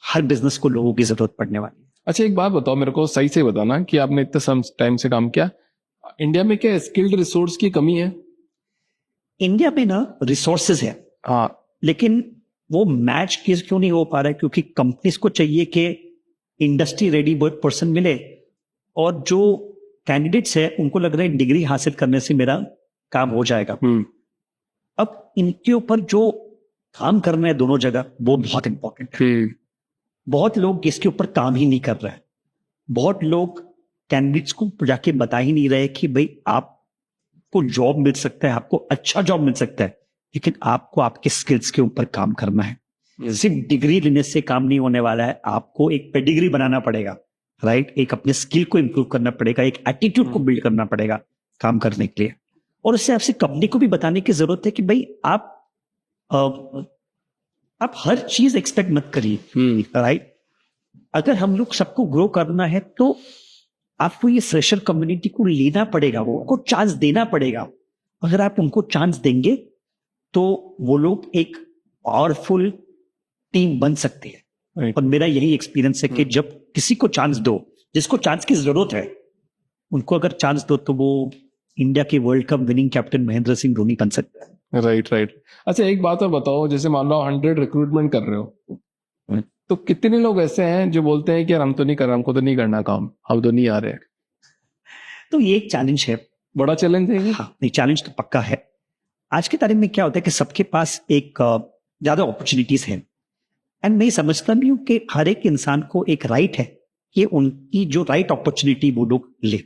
हर बिजनेस को लोगों की जरूरत पड़ने वाली है। अच्छा, एक बात बताओ मेरे को, सही से बताना कि आपने इतने टाइम से काम किया, इंडिया में क्या स्किल्ड रिसोर्स की कमी है? इंडिया में ना रिसोर्सेज है, हाँ, लेकिन वो मैच क्यों नहीं हो पा रहा है? क्योंकि कंपनीज को चाहिए कि इंडस्ट्री रेडी पर्सन मिले, और जो कैंडिडेट्स है उनको लग रहा है डिग्री हासिल करने से मेरा काम हो जाएगा। अब इनके ऊपर जो काम करना है दोनों जगह, वो बहुत इंपॉर्टेंट है। बहुत लोग इसके ऊपर काम ही नहीं कर रहे हैं। बहुत लोग कैंडिडेट्स को जाके बता ही नहीं रहे कि भाई आपको जॉब मिल सकता है, आपको अच्छा जॉब मिल सकता है, लेकिन आपको आपके स्किल्स के ऊपर काम करना है। सिर्फ डिग्री लेने से काम नहीं होने वाला है, आपको एक पेडिग्री बनाना पड़ेगा, राइट। एक अपने स्किल को इंप्रूव करना पड़ेगा, एक एटीट्यूड को बिल्ड करना पड़ेगा काम करने के लिए। और उससे आपसे कंपनी को भी बताने की जरूरत है कि भाई आप हर चीज एक्सपेक्ट मत करिए, राइट। अगर हम लोग सबको ग्रो करना है तो आपको ये फ्रेशर कम्युनिटी को लेना पड़ेगा, वो उनको चांस देना पड़ेगा। अगर आप उनको चांस देंगे तो वो लोग एक पावरफुल टीम बन सकती है। और मेरा यही एक्सपीरियंस है कि जब किसी को चांस दो, जिसको चांस की जरूरत है, उनको अगर चांस दो तो वो इंडिया के world cup winning captain Mahendra Singh Dhoni बन सकता है। राइट। अच्छा, एक बात और बताओ, जैसे मान लो 100 रिक्रूटमेंट कर रहे हो, तो कितने लोग ऐसे हैं जो बोलते हैं कि यार हम तो नहीं कर रहे, हमको तो नहीं करना काम, हम तो नहीं आ रहे? तो ये एक चैलेंज है, बड़ा चैलेंज है। हाँ, नहीं, चैलेंज तो पक्का है। आज की तारीख में क्या होता है कि सबके पास एक ज्यादा अपॉर्चुनिटीज हैं, एंड मैं समझता भी हूँ कि हर एक इंसान को एक राइट है कि उनकी जो राइट अपॉर्चुनिटी वो लोग ले।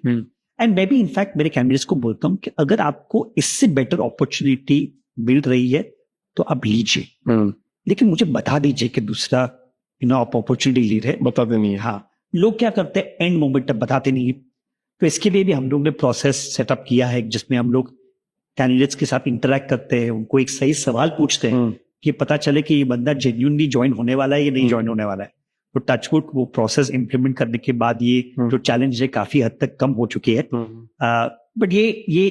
एंड मैं भी इनफैक्ट मेरे कैंडिडेट्स को बोलता हूँ कि अगर आपको इससे बेटर अपॉर्चुनिटी मिल रही है तो आप लीजिए, लेकिन मुझे बता दीजिए कि दूसरा आप अपॉर्चुनिटी ले रहे हैं। बताते नहीं है। हाँ, लोग क्या करते हैं, एंड मोमेंट तक बताते नहीं है। तो इसके लिए भी हम लोग ने प्रोसेस सेटअप किया है, जिसमें हम लोग कैंडिडेट्स के साथ इंटरेक्ट करते हैं, उनको एक सही सवाल पूछते हैं कि पता चले कि ये बंदा जेन्युइनली ज्वाइन होने वाला है या नहीं ज्वाइन होने वाला है। तो टचवुड वो प्रोसेस इंप्लीमेंट करने के बाद ये जो चैलेंज है काफी हद तक कम हो चुकी है। बट ये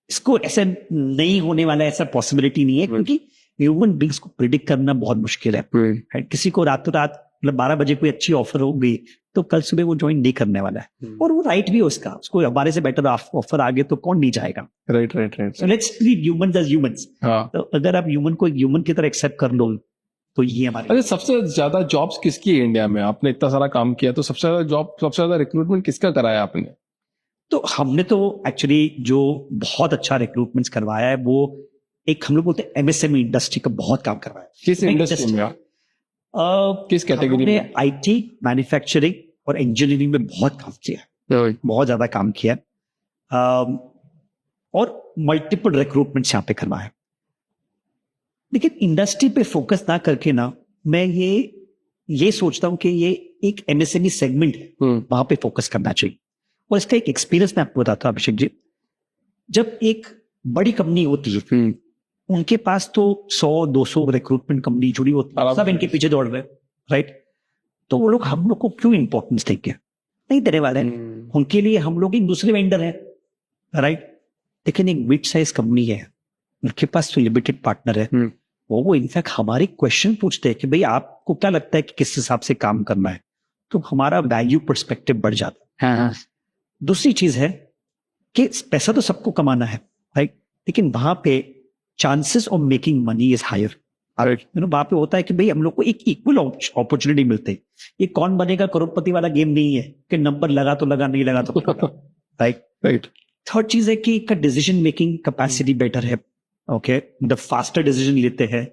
इसको ऐसा नहीं होने वाला, ऐसा पॉसिबिलिटी नहीं है, क्योंकि ह्यूमन बींग्स को प्रिडिक्ट करना बहुत मुश्किल है। किसी को रातों रात मतलब 12 बजे कोई अच्छी ऑफर होगी तो कल सुबह वो ज्वाइन नहीं करने वाला है, और वो राइट भी है उसका, उसको हमारे से बेटर ऑफर आगे तो कौन नहीं जाएगा। Right right right. So let's treat humans as humans. हाँ, तो अगर आप ह्यूमन को ह्यूमन की तरह एक्सेप्ट कर लो तो ये हमारे। अच्छा, सबसे ज्यादा जॉब्स किसकी है इंडिया में? आपने इतना सारा काम किया तो सबसे ज्यादा जॉब, सबसे ज्यादा रिक्रूटमेंट किसका कराया आपने? तो हमने तो एक्चुअली जो बहुत अच्छा रिक्रूटमेंट करवाया है वो एक हम लोग बोलते हैं एमएसएमई इंडस्ट्री का बहुत काम करवाया है। किस इंडस्ट्री में? किस कैटेगरी में? आईटी, मैन्युफैक्चरिंग और इंजीनियरिंग में बहुत काम किया है, बहुत ज्यादा काम किया है, और मल्टीपल रिक्रूटमेंट यहाँ पे करवाए। लेकिन इंडस्ट्री पे फोकस ना करके ना, मैं ये सोचता हूँ कि ये एक एमएसएमई सेगमेंट है, वहां पे फोकस करना चाहिए। और इसका एक एक्सपीरियंस मैं आपको बताता हूँ अभिषेक जी। जब एक बड़ी कंपनी होती है उनके पास तो 100-200 रिक्रूटमेंट कंपनी जुड़ी होती है, सब इनके पीछे दौड़ रहे, राइट? तो वो लोग हम लोग को क्यों इंपॉर्टेंस देंगे? नहीं देने वाले हैं। उनके लिए हम लोग एक दूसरे वेंडर है, राइट? लेकिन एक मिड साइज कंपनी है, उनके पास तो लिमिटेड पार्टनर है, वो इनफैक्ट हमारे क्वेश्चन पूछते हैं कि भाई आपको क्या लगता है कि किस हिसाब से काम करना है, तो हमारा वैल्यू पर्सपेक्टिव बढ़ जाता है। दूसरी चीज है कि पैसा तो सबको कमाना है, राइट? लेकिन वहां पे chances of making money is higher. वहां पे होता है कि भाई हम लोग को एक इक्वल अपॉर्चुनिटी मिलते है। ये कौन बनेगा करोड़पति वाला गेम नहीं है कि नंबर लगा तो लगा, नहीं लगा तो राइट राइट। थर्ड चीज है कि इसका डिसीजन मेकिंग कैपेसिटी बेटर है, ओके, द फास्टर डिसीजन लेते हैं,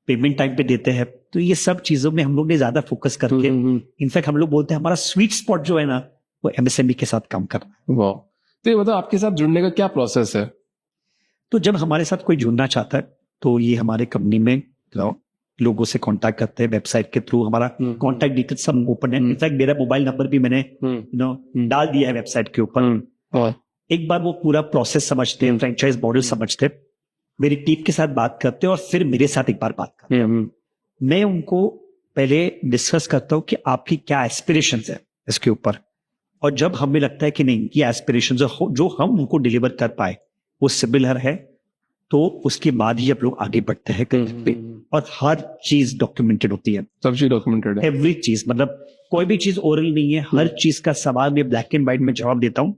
पेमेंट टाइम पे देते हैं। तो ये सब चीजों में हम लोग ने ज्यादा फोकस करके, इनफैक्ट हम लोग बोलते हैं हमारा स्वीट स्पॉट जो है ना वो एमएसएमई के साथ काम करना है। वाह। तो ये बताओ आपके साथ जुड़ने का क्या प्रोसेस है? तो जब हमारे साथ कोई जुड़ना चाहता है तो ये हमारे कंपनी में लोगों से कांटेक्ट करते हैं, वेबसाइट के थ्रू हमारा कांटेक्ट डिटेल सब ओपन है। इनफैक्ट मेरा मोबाइल नंबर भी मैंने डाल दिया है वेबसाइट के ऊपर। एक बार वो पूरा प्रोसेस समझते हैं, फ्रेंचाइज मॉडल समझते हैं, मेरी टीम के साथ बात करते हैं और फिर मेरे साथ एक बार बात करते हैं। मैं उनको पहले डिस्कस करता हूँ कि आपकी क्या एस्पिरेशंस है इसके ऊपर, और जब हमें लगता है कि नहीं ये एस्पिरेशंस जो हम उनको डिलीवर कर पाए वो सिमिलर है, तो उसके बाद ही आप लोग आगे बढ़ते हैं पे। और हर चीज डॉक्यूमेंटेड होती है, सब चीज डॉक्यूमेंटेड है, एवरी चीज, मतलब कोई भी चीज ओरल नहीं है, हर चीज का सवाल मैं ब्लैक एंड व्हाइट में जवाब देता हूँ।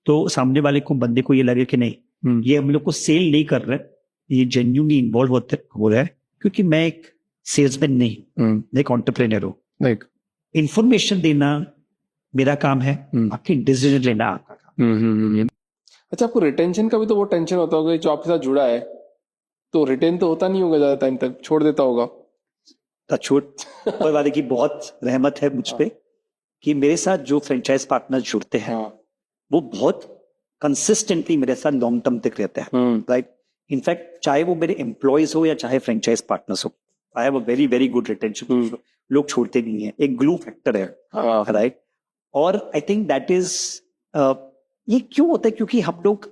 तो सामने वाले को, बंदे को ये लगे कि नहीं ये हम लोग को सेल नहीं कर रहे, ये जेन्युइनली इन्वॉल्व हो रहा है, क्योंकि मैं एक सेल्समैन नहीं, मैं एक एंटरप्रेन्योर हूँ। इंफॉर्मेशन देना मेरा काम है, आपकी डिसीजन लेना आपका काम। अच्छा, आपको रिटेंशन का भी तो वो टेंशन होता होगा, जो आपके साथ जुड़ा है तो रिटेन तो होता नहीं होगा, ज्यादा टाइम तक छोड़ देता होगा। ऊपर वाले की बहुत रहमत है मुझ पे कि मेरे साथ जो फ्रेंचाइज पार्टनर जुड़ते हैं वो बहुत कंसिस्टेंटली मेरे साथ लॉन्ग टर्म तक रहते हैं, राइट? इनफैक्ट चाहे वो मेरे एम्प्लॉयज हो या चाहे फ्रेंचाइज पार्टनर्स हो, I have a very very good retention. लोग छोड़ते नहीं है, एक ग्लू फैक्टर है, राइट? और आई थिंक दैट इज, ये क्यों होता है? क्योंकि हम लोग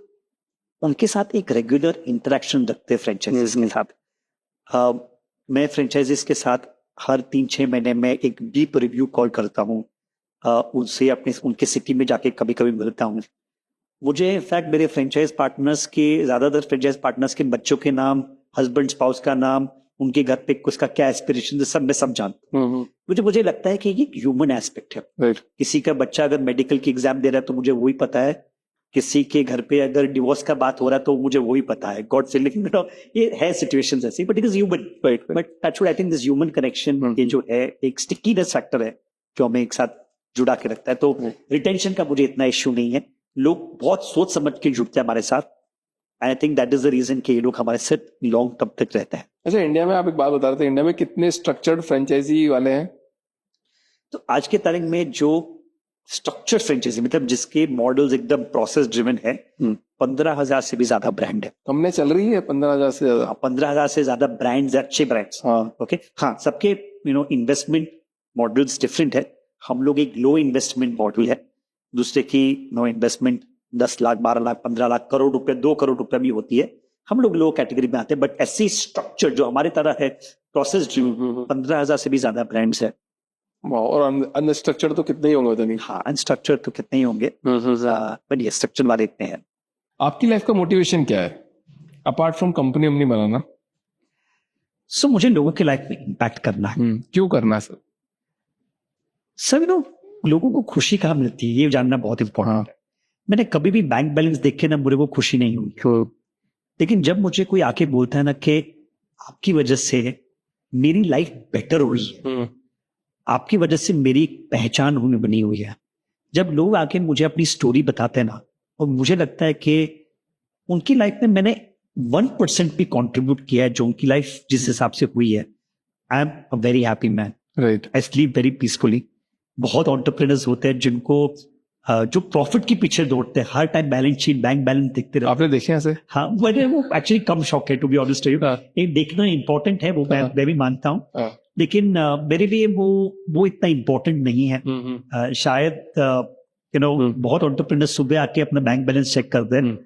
उनके साथ एक रेगुलर इंटरेक्शन रखते हैं फ्रेंचाइजीज के साथ। मैं फ्रेंचाइजीज के साथ हर 3-6 महीने में एक डीप रिव्यू कॉल करता हूँ, उनसे अपने उनके सिटी में जाके कभी कभी मिलता हूँ। मुझे इनफैक्ट मेरे फ्रेंचाइज पार्टनर्स के, ज्यादातर फ्रेंचाइज पार्टनर्स के बच्चों के नाम, हस्बैंड स्पाउस का नाम, उनके घर पे उसका क्या एस्पिरेशन है, सब मैं सब जानता हूँ। मुझे लगता है कि ये ह्यूमन एस्पेक्ट है। किसी का बच्चा अगर मेडिकल की एग्जाम दे रहा है तो मुझे वही पता है, किसी के घर पे अगर डिवोर्स का बात हो रहा है तो मुझे वही पता है, गॉड से। लेकिन ये है सिचुएशंस ऐसी, but it is human. But touch wood, I think this human connection, ये जो है एक स्टिकीनेस फैक्टर है जो हमें एक साथ जुड़ा के रखता है। तो रिटेंशन का मुझे इतना इश्यू नहीं है, लोग बहुत सोच समझ के जुड़ते हैं हमारे साथ। I think that is the reason कि ये लोग हमारे साथ लॉन्ग टर्म तक रहते हैं। अच्छा, इंडिया में आप एक बात बता रहे थे, इंडिया में कितने स्ट्रक्चर्ड फ्रेंचाइजी वाले हैं? तो आज के तारीख में जो स्ट्रक्चर्ड फ्रेंचाइजी, मतलब जिसके मॉडल्स एकदम प्रोसेस ड्रिवन है, 15,000 से भी ज्यादा ब्रांड है। हमने चल रही है 15,000 से ज्यादा। 15,000 से ज्यादा ब्रांड्स, अच्छे ब्रांड्स। ओके, हाँ, सबके इन्वेस्टमेंट मॉडल्स डिफरेंट है। हम लोग एक लो इन्वेस्टमेंट मॉडल है, दूसरे की नो इन्वेस्टमेंट 10 लाख, 12 लाख, 15 लाख, करोड़ रुपए, 2 करोड़ रुपए भी होती है। हम लोग लो कैटेगरी में आते हैं। बट ऐसी स्ट्रक्चर जो हमारे तरह है, प्रोसेस ड्रिवन, 15,000 से भी ज्यादा ब्रांड्स है। और अनस्ट्रक्चर्ड तो कितने ही होंगे? तो नहीं, हाँ, अनस्ट्रक्चर्ड तो कितने ही होंगे, बट ये स्ट्रक्चर वाले इतने हैं। आपकी लाइफ का मोटिवेशन क्या है अपार्ट फ्रॉम कंपनी वंपनी बनाना? मुझे लोगों की लाइफ में इम्पैक्ट करना है। क्यों करना है सर? सब लोगों को खुशी कहाँ मिलती है, ये जानना बहुत इंपॉर्टेंट है। मैंने कभी भी बैंक बैलेंस देखे ना मुझे वो खुशी नहीं हुई, लेकिन जब मुझे कोई आके बोलता है ना कि आपकी वजह से मेरी लाइफ बेटर हो रही है, आपकी वजह से मेरी एक पहचान बनी हुई है, जब लोग आके मुझे अपनी स्टोरी बताते हैं ना, और मुझे लगता है कि उनकी लाइफ में मैंने 1% भी कंट्रीब्यूट किया है जो उनकी लाइफ जिस हिसाब से हुई है, I am a very happy man. Right. I sleep very peacefully. बहुत एंटरप्रेन्योर्स होते हैं जिनको जो प्रॉफिट के पीछे दौड़ते हैं, हर time balance sheet, bank balance देखते रहते हैं। आपने देखे ऐसे? हाँ, मैंने वो एक्चुअली कम शौक है टू बी ऑनेस्ट। ये देखना इंपॉर्टेंट है, वो मैं भी मानता हूँ, लेकिन मेरे लिए वो इतना इम्पोर्टेंट नहीं है। शायद बहुत एंटरप्रेन्योर्स सुबह आके अपना बैंक बैलेंस चेक करते हैं।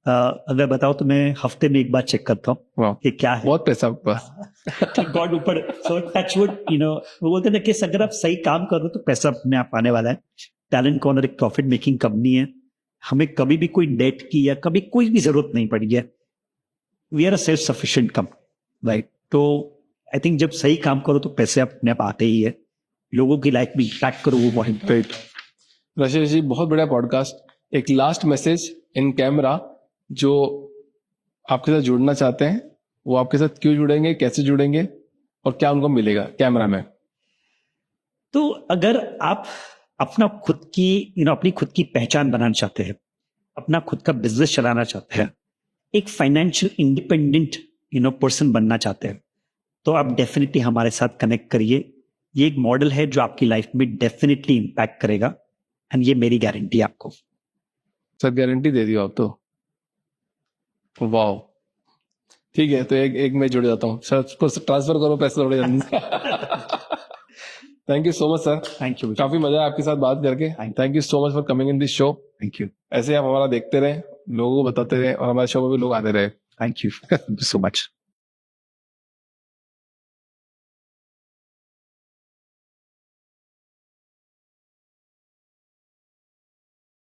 अगर बताओ तो मैं हफ्ते में एक बार चेक करता हूँ कि क्या है। बहुत पैसा आपके पास। गॉड ऊपर, सो टच वुड, वो बोलते हैं कि अगर आप सही काम कर रहे हो तो पैसा अपने आप आने वाला है। टैलेंट कॉर्नर एक प्रॉफिट मेकिंग कंपनी है, हमें कभी भी कोई डेट की या कभी कोई भी जरूरत नहीं पड़ी है। We are a self sufficient company, right? तो आई थिंक जब सही काम करो तो पैसे अपने आप आते ही है। लोगों की लाइफ में इम्पैक्ट करो, वो बहुत राइट। राजेश जी, बहुत बढ़िया पॉडकास्ट। एक लास्ट मैसेज इन कैमरा, जो आपके साथ जुड़ना चाहते हैं वो आपके साथ क्यों जुड़ेंगे, कैसे जुड़ेंगे और क्या उनको मिलेगा कैमरा में? तो अगर आप अपना खुद की अपनी खुद की पहचान बनाना चाहते हैं, अपना खुद का बिजनेस चलाना चाहते हैं, एक फाइनेंशियल इंडिपेंडेंट पर्सन बनना चाहते हैं, तो आप डेफिनेटली हमारे साथ कनेक्ट करिए। ये एक मॉडल है जो आपकी लाइफ में डेफिनेटली इम्पैक्ट करेगा, एंड ये मेरी गारंटी है आपको। सर गारंटी दे दियो आप तो। वाह, ठीक है, तो एक मैं जुड़ जाता हूँ सर। उसको ट्रांसफर करो पैसे थोड़े जल्दी। Thank you so much sir. Thank you. काफी मजा आया आपके साथ बात करके। Thank you so much for coming in this show. Thank you. ऐसे आप हमारा देखते रहे, लोगों को बताते रहे और हमारे शो में भी लोग आते रहे। Thank you so much.